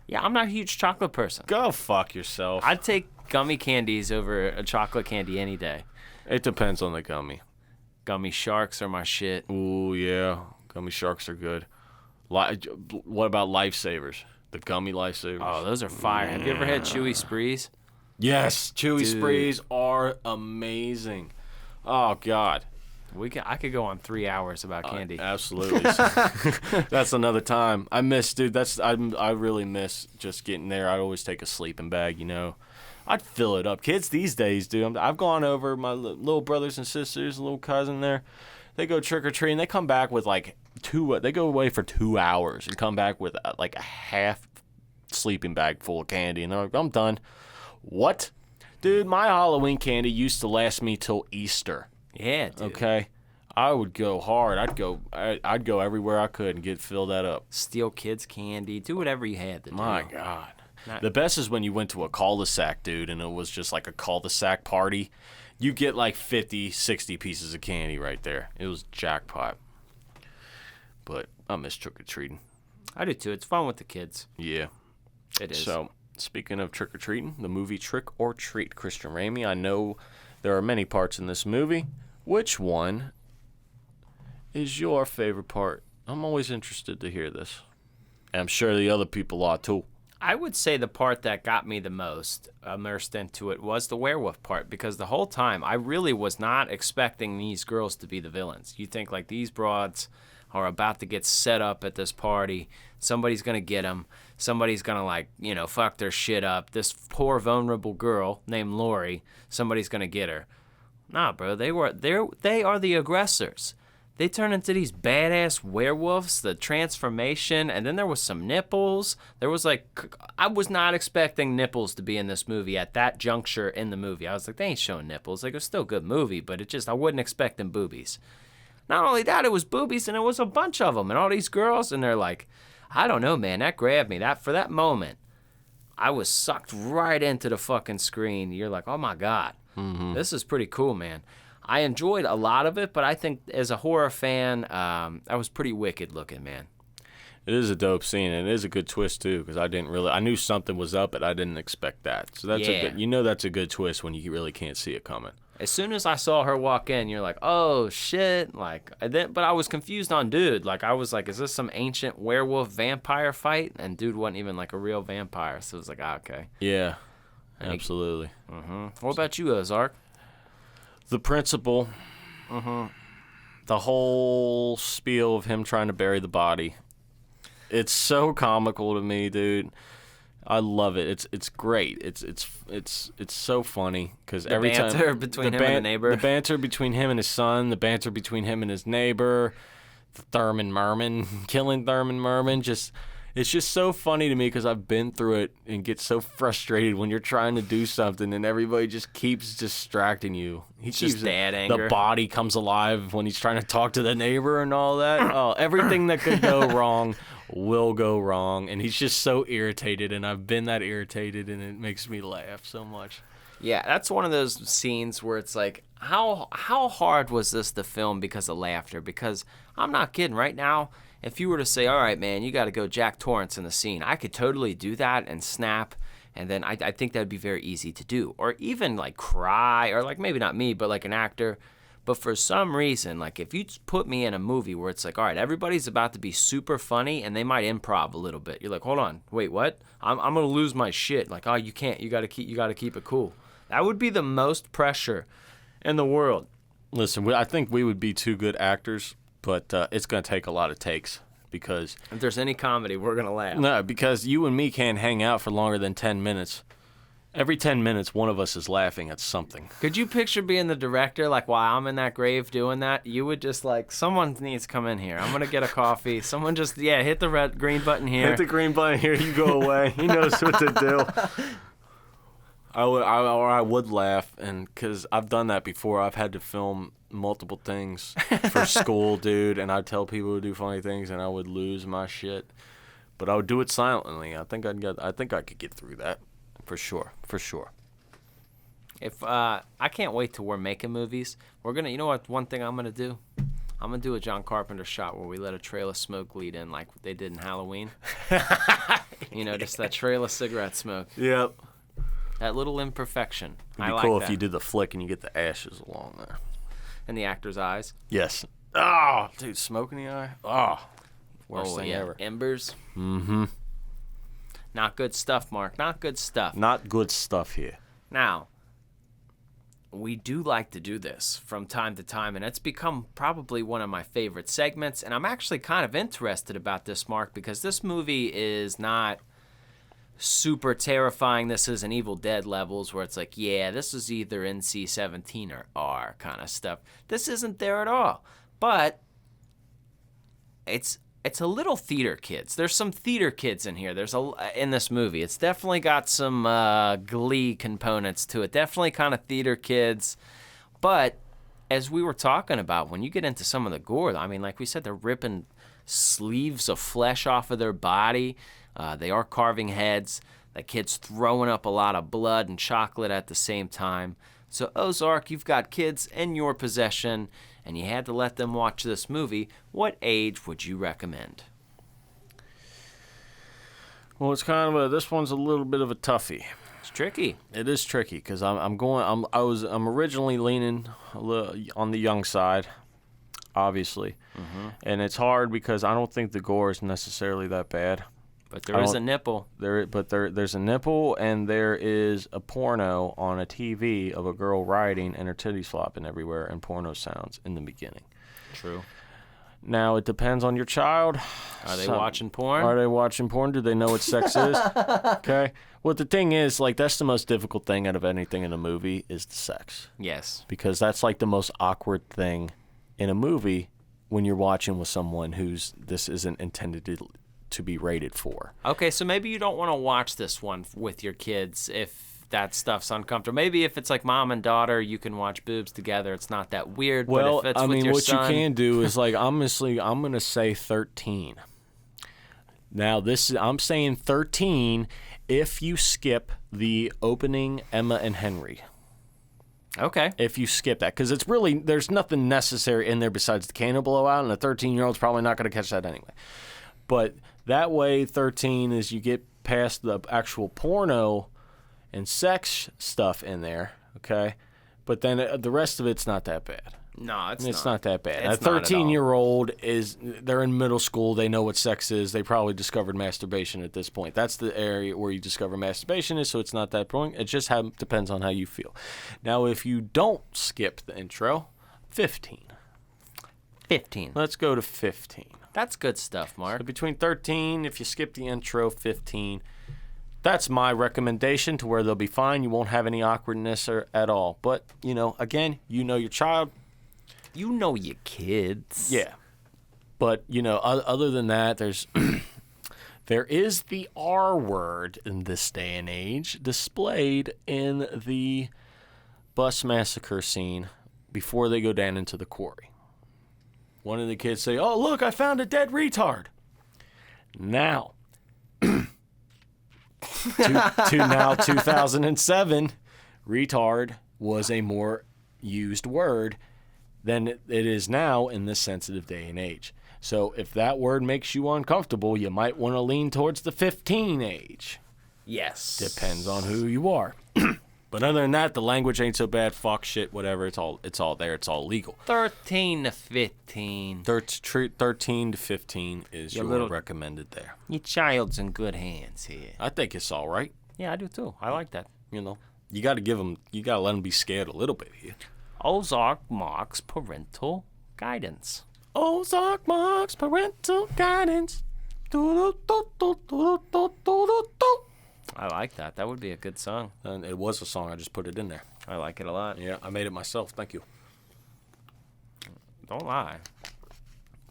A: Yeah, I'm not a huge chocolate person.
B: Go fuck yourself.
A: I'd take gummy candies over a chocolate candy any day.
B: It depends on the gummy.
A: Gummy sharks are my shit.
B: Ooh, yeah. Gummy sharks are good. What about Lifesavers? The gummy Lifesavers?
A: Oh, those are fire. Have you ever had Chewy Sprees?
B: Yes, Chewy
A: Dude.
B: Sprees are amazing. Oh, God.
A: I could go on 3 hours about candy.
B: Absolutely. That's another time. I miss, dude. I really miss just getting there. I'd always take a sleeping bag, you know. I'd fill it up. Kids these days, dude. I've gone over my little brothers and sisters, little cousin there. They go trick or treating. They come back with like they go away for 2 hours and come back with like a half sleeping bag full of candy. And they're like, I'm done. What? Dude, my Halloween candy used to last me till Easter.
A: Yeah, dude.
B: Okay, I would go hard. I'd go everywhere I could and get filled that up.
A: Steal kids' candy. Do whatever you had to do.
B: My God. The best is when you went to a cul-de-sac, dude, and it was just like a cul-de-sac party. You get like 50, 60 pieces of candy right there. It was jackpot. But I miss trick-or-treating.
A: I do too. It's fun with the kids.
B: Yeah.
A: It is.
B: So, speaking of trick-or-treating, the movie Trick or Treat, Christian Ramey, I know there are many parts in this movie. Which one is your favorite part? I'm always interested to hear this. And I'm sure the other people are too.
A: I would say the part that got me the most immersed into it was the werewolf part, because the whole time I really was not expecting these girls to be the villains. You think like these broads are about to get set up at this party. Somebody's going to get them. Somebody's going to like, fuck their shit up. This poor vulnerable girl named Lori, somebody's going to get her. Nah, bro, they are the aggressors. They turn into these badass werewolves, the transformation, and then there was some nipples. There was I was not expecting nipples to be in this movie at that juncture in the movie. I was like, they ain't showing nipples. Like, it was still a good movie, but I wasn't expecting boobies. Not only that, it was boobies, and it was a bunch of them, and all these girls, and they're like, I don't know, man, that grabbed me. For that moment, I was sucked right into the fucking screen. You're like, oh my God, This is pretty cool, man. I enjoyed a lot of it, but I think as a horror fan, I was pretty wicked looking, man.
B: It is a dope scene, and it is a good twist too, because I knew something was up, but I didn't expect that. So that's that's a good twist when you really can't see it coming.
A: As soon as I saw her walk in, you're like, oh shit, but I was confused on dude. Like, I was like, is this some ancient werewolf vampire fight? And dude wasn't even like a real vampire, so it was like, okay.
B: Yeah, absolutely.
A: What about you, Ozark?
B: The principal, the whole spiel of him trying to bury the body. It's so comical to me, dude. I love it. It's great. It's so funny because every time
A: the banter between him and the neighbor,
B: the banter between him and his son, the banter between him and his neighbor, Thurman Merman killing Thurman Merman, it's just so funny to me because I've been through it and get so frustrated when you're trying to do something and everybody just keeps distracting you.
A: He's just dad anger.
B: The body comes alive when he's trying to talk to the neighbor and all that. Oh, everything that could go wrong will go wrong, and he's just so irritated, and I've been that irritated, and it makes me laugh so much.
A: Yeah, that's one of those scenes where it's like, how hard was this to film because of laughter? Because I'm not kidding. Right now, if you were to say, all right, man, you got to go Jack Torrance in the scene, I could totally do that and snap, and then I think that would be very easy to do. Or even like cry, or like maybe not me, but like an actor. But for some reason, like if you put me in a movie where it's like, all right, everybody's about to be super funny and they might improv a little bit. You're like, hold on, wait, what? I'm gonna lose my shit. Like, oh, you can't. You gotta keep it cool. That would be the most pressure in the world.
B: Listen, I think we would be two good actors, but it's gonna take a lot of takes because
A: if there's any comedy, we're gonna laugh.
B: No, because you and me can't hang out for longer than 10 minutes. Every 10 minutes, one of us is laughing at something.
A: Could you picture being the director, like, while I'm in that grave doing that? You would just, like, someone needs to come in here. I'm going to get a coffee. Someone just, hit the green button here.
B: Hit the green button here. You go away. He knows what to do. I would laugh, and because I've done that before. I've had to film multiple things for school, dude, and I'd tell people to do funny things, and I would lose my shit. But I would do it silently. I think I could get through that. For sure.
A: If I can't wait till we're making movies. We're gonna, you know what? One thing I'm gonna do. I'm gonna do a John Carpenter shot where we let a trail of smoke lead in, like they did in Halloween. Just that trail of cigarette smoke.
B: Yep.
A: That little imperfection.
B: It'd be cool if you did the flick and you get the ashes along there.
A: In the actor's eyes.
B: Yes. Oh, dude, smoke in the eye. Oh, worst thing ever.
A: Embers.
B: Mm-hmm.
A: Not good stuff, Mark. Not good stuff.
B: Not good stuff here.
A: Now, we do like to do this from time to time, and it's become probably one of my favorite segments, and I'm actually kind of interested about this, Mark, because this movie is not super terrifying. This isn't Evil Dead levels where it's like, yeah, this is either NC-17 or R kind of stuff. This isn't there at all, but it's a little theater kids. There's some theater kids in here. In this movie. It's definitely got some Glee components to it. Definitely kind of theater kids. But as we were talking about, when you get into some of the gore, I mean, like we said, they're ripping sleeves of flesh off of their body. They are carving heads. The kid's throwing up a lot of blood and chocolate at the same time. So Ozark, you've got kids in your possession, and you had to let them watch this movie. What age would you recommend?
B: Well, it's kind of this one's a little bit of a toughie.
A: It's tricky.
B: It is tricky because I'm originally leaning a little on the young side, obviously, and it's hard because I don't think the gore is necessarily that bad.
A: But there is a nipple.
B: There's a nipple, and there is a porno on a TV of a girl riding and her titties flopping everywhere and porno sounds in the beginning.
A: True.
B: Now, it depends on your child.
A: Are they watching porn?
B: Are they watching porn? Do they know what sex is? Okay. Well, the thing is, like, that's the most difficult thing out of anything in a movie is the sex.
A: Yes.
B: Because that's, like, the most awkward thing in a movie when you're watching with someone this isn't intended to be rated for.
A: Okay, so maybe you don't want to watch this one with your kids if that stuff's uncomfortable. Maybe if it's like mom and daughter, you can watch boobs together. It's not that weird.
B: Well,
A: but if it's
B: I
A: with
B: mean,
A: your
B: what
A: son,
B: you can do is, like, honestly, I'm going to say 13. Now, I'm saying 13 if you skip the opening Emma and Henry.
A: Okay.
B: If you skip that, because it's really, there's nothing necessary in there besides the candle blowout, and a 13-year-old's probably not going to catch that anyway. But that way, 13 is you get past the actual porno and sex stuff in there, okay? But then the rest of it's not that bad.
A: No,
B: It's not that bad.
A: It's
B: a 13-year-old they're in middle school. They know what sex is. They probably discovered masturbation at this point. That's the area where you discover masturbation is, so it's not that point. It just depends on how you feel. Now, if you don't skip the intro, 15.
A: 15.
B: Let's go to 15.
A: That's good stuff, Mark.
B: So between 13, if you skip the intro, 15. That's my recommendation to where they'll be fine. You won't have any awkwardness at all. But, again, you know your child.
A: You know your kids.
B: Yeah. But, other than that, there is the R word in this day and age displayed in the bus massacre scene before they go down into the quarry. One of the kids say, "Oh, look, I found a dead retard." Now, to now 2007, retard was a more used word than it is now in this sensitive day and age. So if that word makes you uncomfortable, you might want to lean towards the 15 age.
A: Yes.
B: Depends on who you are. But other than that, the language ain't so bad. Fuck, shit, whatever. It's all there. It's all legal.
A: 13 to 15.
B: 13 to 15 is your recommended there.
A: Your child's in good hands here.
B: I think it's all right.
A: Yeah, I do too. I like that.
B: You got to let them be scared a little bit here.
A: Ozark marks parental guidance.
B: Ozark marks parental guidance.
A: I like that. That would be a good song.
B: And it was a song. I just put it in there.
A: I like it a lot.
B: Yeah, I made it myself. Thank you.
A: Don't lie.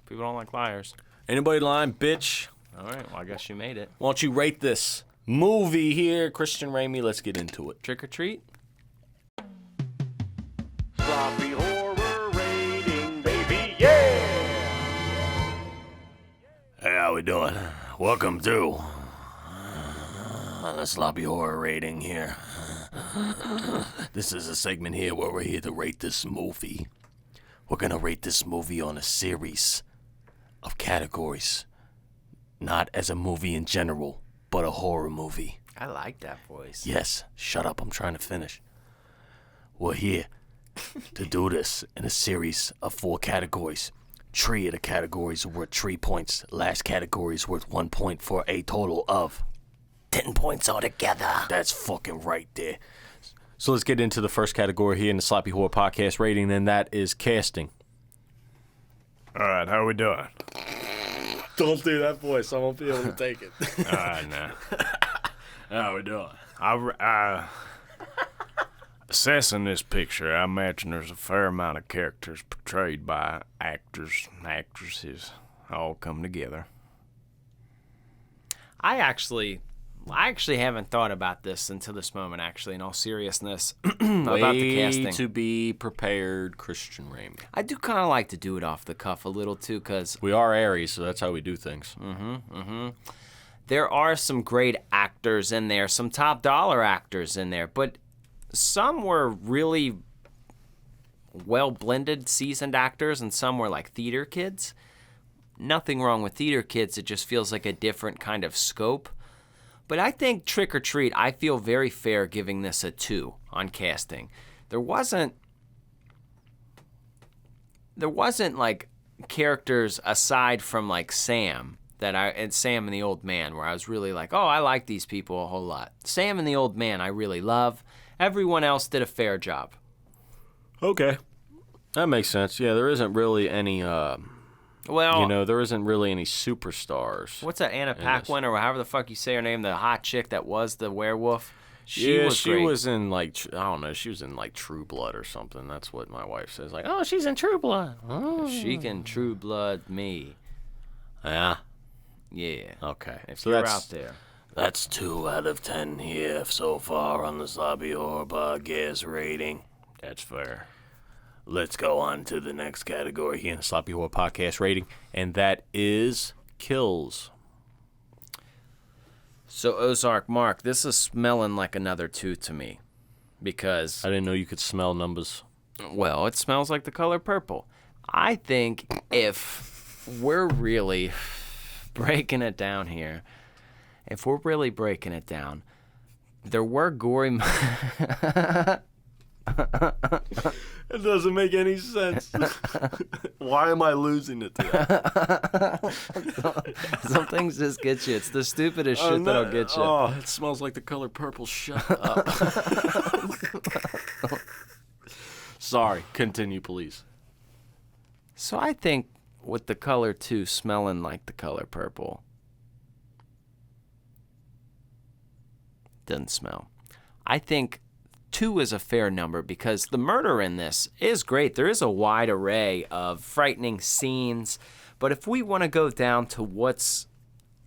A: People don't like liars.
B: Anybody lying, bitch?
A: All right. Well, I guess you made it.
B: Why don't you rate this movie here, Christian Ramey? Let's get into it.
A: Trick or treat?
B: Sloppy horror rating, baby, yeah! Hey, how we doing? Welcome to the Sloppy Horror Rating here. This is a segment here where we're here to rate this movie. We're gonna rate this movie on a series of categories. Not as a movie in general, but a horror movie.
A: I like that voice.
B: Yes, shut up, I'm trying to finish. We're here to do this in a series of 4 categories. 3 of the categories are worth 3 points. Last category is worth 1 point for a total of 10 points altogether. That's fucking right there. So let's get into the first category here in the Sloppy Horror Podcast rating, and that is casting.
C: All right, how we doing?
B: Don't do that voice. I won't be able to take it.
C: All right, now.
B: How we doing?
C: Assessing this picture, I imagine there's a fair amount of characters portrayed by actors and actresses all come together.
A: I actually haven't thought about this until this moment, actually, in all seriousness, about the casting.
B: To be prepared, Christian Ramey.
A: I do kind of like to do it off the cuff a little, too, because
B: We are Aries, so that's how we do things.
A: there are some great actors in there, some top dollar actors in there, but some were really well blended, seasoned actors, and some were like theater kids. Nothing wrong with theater kids, it just feels like a different kind of scope. But I think Trick or Treat, I feel very fair giving this a 2 on casting. There wasn't like characters aside from like Sam and Sam and the Old Man where I was really like, oh, I like these people a whole lot. Sam and the Old Man I really love. Everyone else did a fair job.
B: Okay. That makes sense. Yeah, there isn't really any, there isn't really any superstars.
A: What's that, Anna Paquin, or however the fuck you say her name, the hot chick that was the werewolf? She was
B: in, like, I don't know, she was in, like, True Blood or something. That's what my wife says. Like, oh, she's in True Blood. Oh.
A: She can True Blood me.
B: Yeah?
A: Yeah.
B: Okay.
A: If you're out there.
B: That's 2 out of 10 here so far on the Sloppy Horror Podcast rating. That's fair. Let's go on to the next category here in the Sloppy Horror Podcast rating, and that is kills.
A: So, Ozark Mark, this is smelling like another 2 to me, because...
B: I didn't know you could smell numbers.
A: Well, it smells like the color purple. I think if we're really breaking it down here, there were gory...
B: It doesn't make any sense. Why am I losing it today?
A: Some things just get you. It's the stupidest shit that'll get you.
B: Oh, it smells like the color purple. Shut up. Sorry. Continue, please.
A: So I think with the color 2 smelling like the color purple, doesn't smell. I think 2 is a fair number because the murder in this is great. There is a wide array of frightening scenes, but if we want to go down to what's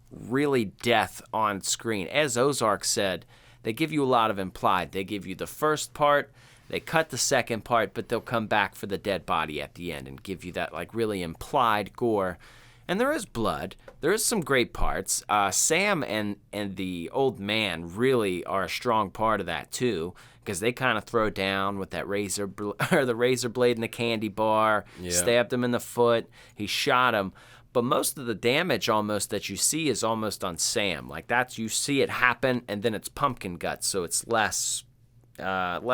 A: really death on screen, as Ozark said, they give you a lot of implied. They give you the first part, they cut the second part, but they'll come back for the dead body at the end and give you that like really implied gore. And there is blood. There is some great parts. Sam and the Old Man really are a strong part of that too, because they kind of throw down with that the razor blade in the candy bar, stabbed him in the foot, he shot him. But most of the damage almost that you see is almost on Sam. Like that's, you see it happen and then it's pumpkin guts, so it's less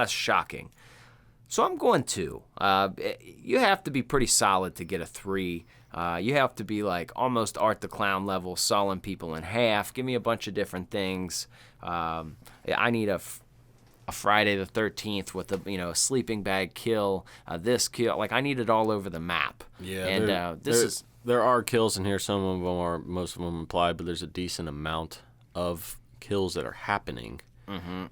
A: shocking. So I'm going 2. You have to be pretty solid to get a 3. You have to be like almost Art the Clown level, sawing people in half. Give me a bunch of different things. I need a Friday the 13th with a sleeping bag kill, this kill. Like I need it all over the map.
B: Yeah,
A: and
B: there are kills in here. Some of them are, most of them implied, but there's a decent amount of kills that are happening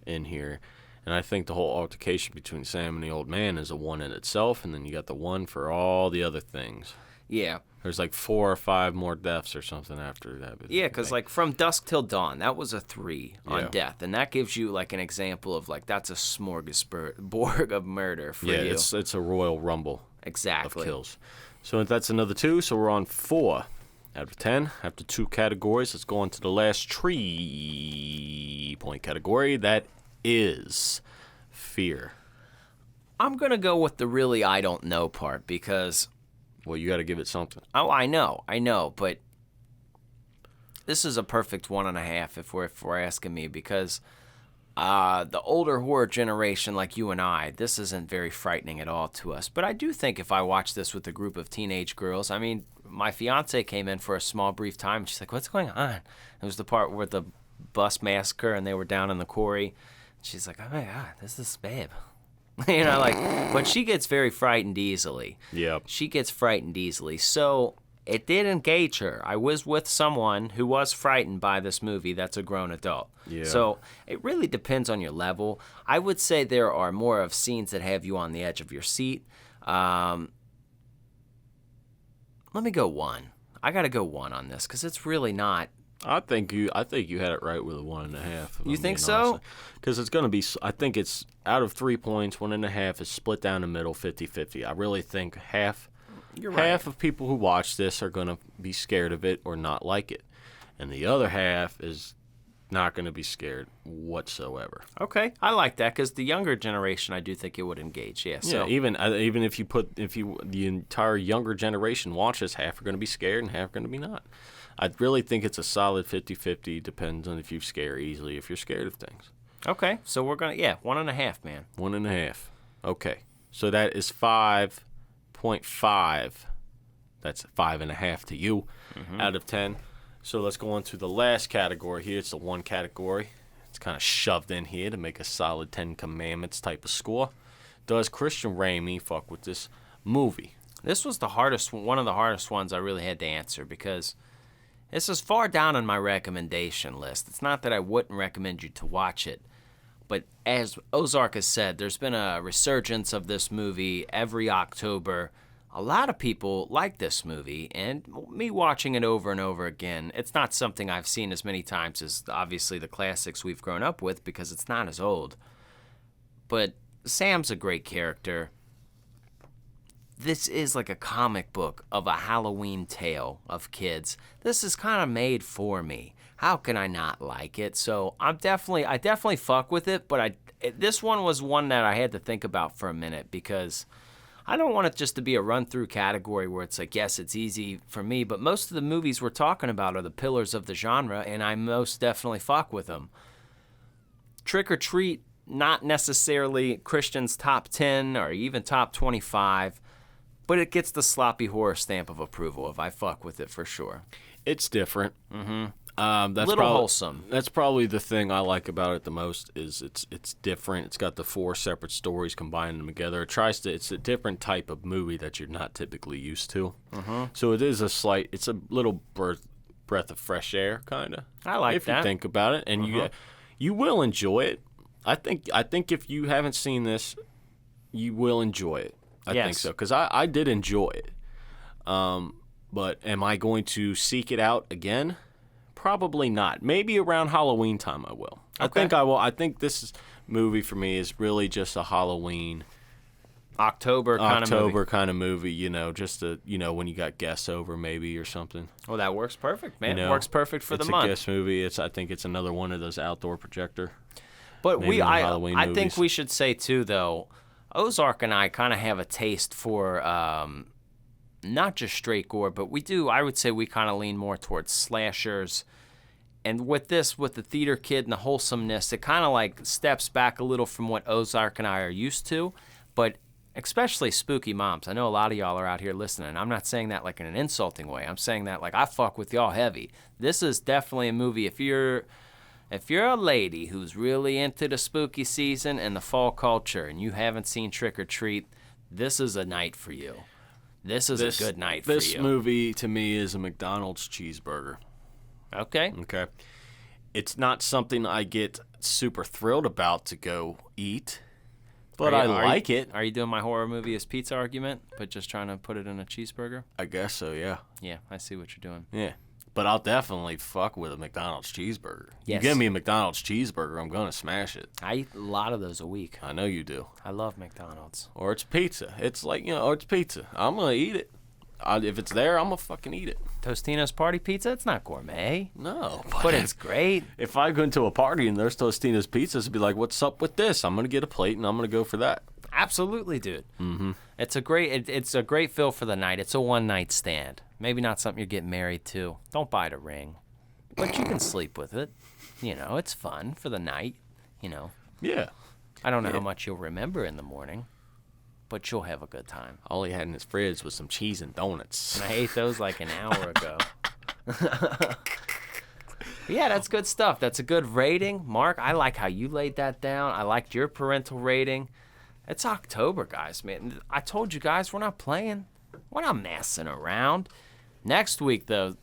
B: in here. And I think the whole altercation between Sam and the Old Man is a 1 in itself, and then you got the 1 for all the other things.
A: Yeah.
B: There's like 4 or 5 more deaths or something after that.
A: Yeah, because like From Dusk Till Dawn, that was a 3 on death. And that gives you like an example of like that's a smorgasbord of murder for you.
B: Yeah, it's a Royal Rumble
A: exactly
B: of kills. So that's another 2, so we're on 4 out of 10. After 2 categories, let's go on to the last 3-point category. That is fear.
A: I'm going to go with the really I don't know part because...
B: Well, you got to give it something.
A: Oh, I know, but this is a perfect 1.5 if we're asking me, because the older horror generation like you and I, this isn't very frightening at all to us. But I do think if I watched this with a group of teenage girls, I mean, my fiance came in for a small brief time. She's like, "What's going on?" It was the part where the bus massacre and they were down in the quarry. She's like, "Oh my God, this is babe." But she gets very frightened easily.
B: Yep.
A: She gets frightened easily. So it did engage her. I was with someone who was frightened by this movie that's a grown adult.
B: Yeah.
A: So it really depends on your level. I would say there are more of scenes that have you on the edge of your seat. Let me go 1. I got to go 1 on this because it's really not.
B: I think you had it right with a 1.5.
A: You think so?
B: Because it's going to be, I think it's out of 3 points, 1.5 is split down the middle, 50-50. I really think half of people who watch this are going to be scared of it or not like it. and the other half is not going to be scared whatsoever.
A: Okay, I like that because the younger generation, I do think it would engage. Yeah, so
B: Yeah, even if the entire younger generation watches, half are going to be scared and half are going to be not. I really think it's a solid 50-50. Depends on if you scare easily, if you're scared of things.
A: okay, so we're gonna 1.5, man.
B: 1.5. Okay, so that is 5.5. That's 5.5 to you out of 10. So let's go on to the last category here. It's the one category. It's kind of shoved in here to make a solid 10 Commandments type of score. Does Christian Ramey fuck with this movie?
A: This was one of the hardest ones I really had to answer because this is far down on my recommendation list. It's not that I wouldn't recommend you to watch it, but as Ozark has said, there's been a resurgence of this movie every October. A lot of people like this movie, and me watching it over and over again, it's not something I've seen as many times as obviously the classics we've grown up with because it's not as old. But Sam's a great character. This is like a comic book of a Halloween tale of kids. This is kind of made for me. How can I not like it? So I definitely fuck with it, but this one was one that I had to think about for a minute because I don't want it just to be a run-through category where it's like, yes, it's easy for me, but most of the movies we're talking about are the pillars of the genre, and I most definitely fuck with them. Trick or Treat, not necessarily Christian's top 10 or even top 25, but it gets the sloppy horror stamp of approval if I fuck with it for sure.
B: It's different. That's
A: Little wholesome.
B: That's probably the thing I like about it the most is it's different. It's got the 4 separate stories, combining them together. It's a different type of movie that you're not typically used to. So it is it's a little breath of fresh air, kind of.
A: I like
B: if
A: that.
B: you think about it, and you will enjoy it. I think if you haven't seen this, you will enjoy it. I think so because I did enjoy it. But am I going to seek it out again? Probably not. Maybe around Halloween time I will.
A: Okay.
B: I think I will. I think this movie for me is really just a Halloween
A: October kind
B: of movie, just when you got guests over maybe or something.
A: Well, that works perfect, man. It works perfect for the month.
B: It's a guest movie. I think it's another one of those outdoor projector.
A: But
B: I
A: think we should say too though, Ozark and I kind of have a taste for not just straight gore, but I would say we kind of lean more towards slashers. And with the theater kid and the wholesomeness, it kind of like steps back a little from what Ozark and I are used to. But especially Spooky Moms. I know a lot of y'all are out here listening. I'm not saying that like in an insulting way. I'm saying that like I fuck with y'all heavy. This is definitely a movie. If you're a lady who's really into the spooky season and the fall culture and you haven't seen Trick or Treat, this is a night for you. This is a good night for you.
B: This movie, to me, is a McDonald's cheeseburger.
A: Okay.
B: It's not something I get super thrilled about to go eat, but I like it.
A: Are you doing my horror movie as pizza argument, but just trying to put it in a cheeseburger?
B: I guess so, yeah.
A: Yeah, I see what you're doing.
B: Yeah. But I'll definitely fuck with a McDonald's cheeseburger.
A: Yes.
B: You give me a McDonald's cheeseburger, I'm going to smash it.
A: I eat a lot of those a week.
B: I know you do.
A: I love McDonald's.
B: Or it's pizza. It's like, it's pizza. I'm going to eat it. If it's there, I'm going to fucking eat it.
A: Tostino's party pizza? It's not gourmet.
B: No.
A: But it's great.
B: If I go into a party and there's Tostino's pizzas, it'd be like, what's up with this? I'm going to get a plate and I'm going to go for that.
A: Absolutely, dude. Mm-hmm. It's a great fill for the night. It's a one-night stand. Maybe not something you're getting married to. Don't buy it a ring. But you can sleep with it. It's fun for the night.
B: Yeah.
A: I don't know how much you'll remember in the morning, but you'll have a good time.
B: All he had in his fridge was some cheese and donuts.
A: And I ate those like an hour ago. Yeah, that's good stuff. That's a good rating. Mark, I like how you laid that down. I liked your parental rating. It's October, guys, man. I told you guys we're not playing. We're not messing around. Next week, though,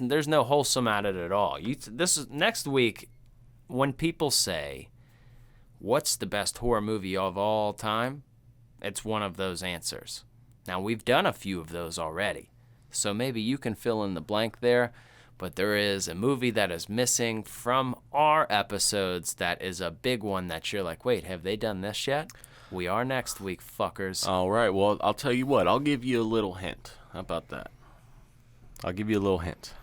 A: there's no wholesome at it at all. This is next week when people say, "What's the best horror movie of all time?" It's one of those answers. Now we've done a few of those already, so maybe you can fill in the blank there. But there is a movie that is missing from our episodes that is a big one that you're like, wait, have they done this yet? We are next week, fuckers.
B: All right, well, I'll tell you what. I'll give you a little hint. How about that? I'll give you a little hint.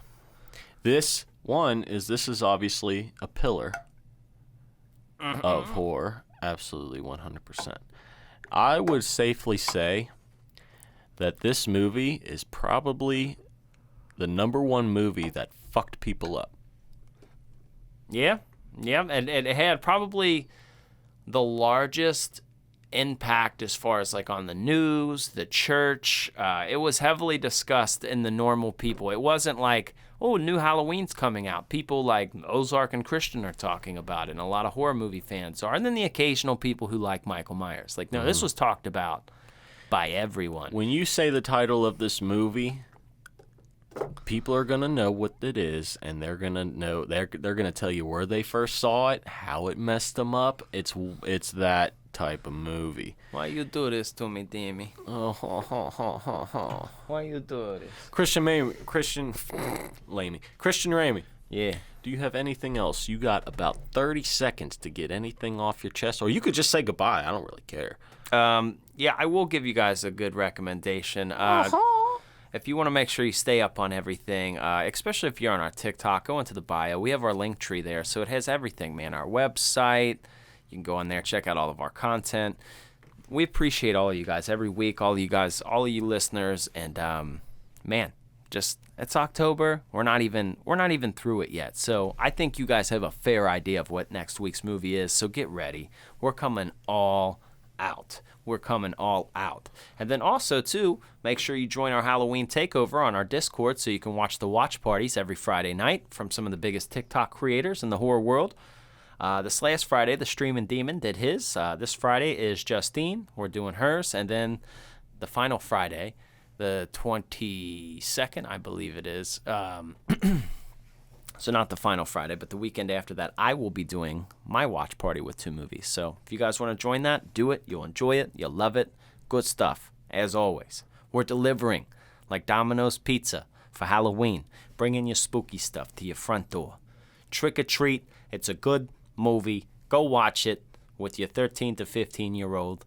B: This One is this is obviously a pillar of horror. Absolutely 100%. I would safely say that this movie is probably the number one movie that fucked people up.
A: Yeah, and it had probably the largest impact as far as like on the news, the church. It was heavily discussed in the normal people. It wasn't like, oh, new Halloween's coming out. People like Ozark and Christian are talking about it, and a lot of horror movie fans are. And then the occasional people who like Michael Myers. Like, no, this was talked about by everyone.
B: When you say the title of this movie, people are gonna know what it is, and they're gonna know they're gonna tell you where they first saw it, how it messed them up. It's that type of movie.
A: Why you do this to me, Demi? Why you do this?
B: Christian Ramey.
A: Yeah.
B: Do you have anything else? You got about 30 seconds to get anything off your chest, or you could just say goodbye. I don't really care.
A: Yeah, I will give you guys a good recommendation. If you want to make sure you stay up on everything, especially if you're on our TikTok, go into the bio. We have our link tree there, so it has everything, man. Our website, you can go on there, check out all of our content. We appreciate all of you guys every week, all of you guys, all of you listeners, and man, just it's October. We're not even through it yet, so I think you guys have a fair idea of what next week's movie is. So get ready. We're coming all out. We're coming all out. And then also, too, make sure you join our Halloween takeover on our Discord so you can watch the watch parties every Friday night from some of the biggest TikTok creators in the horror world. This last Friday, the Streamin' Demon did his. This Friday is Justine. We're doing hers. And then the final Friday, the 22nd, I believe it is. So not the final Friday, but the weekend after that, I will be doing my watch party with 2 movies. So if you guys want to join that, do it. You'll enjoy it. You'll love it. Good stuff, as always. We're delivering like Domino's Pizza for Halloween, bringing your spooky stuff to your front door. Trick or treat. It's a good movie. Go watch it with your 13 to 15-year-old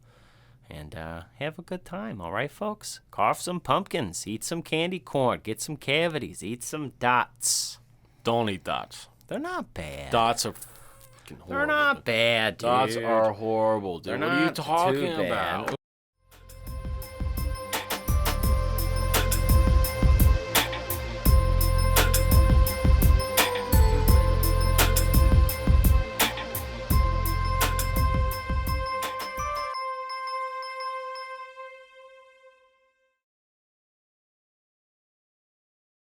A: and have a good time, all right, folks? Carve some pumpkins. Eat some candy corn. Get some cavities. Eat some dots.
B: Don't eat dots.
A: They're not bad.
B: Dots are fucking horrible.
A: They're not bad, dude.
B: Dots are horrible, dude.
A: They're
B: What are you
A: not
B: talking
A: too bad.
B: about?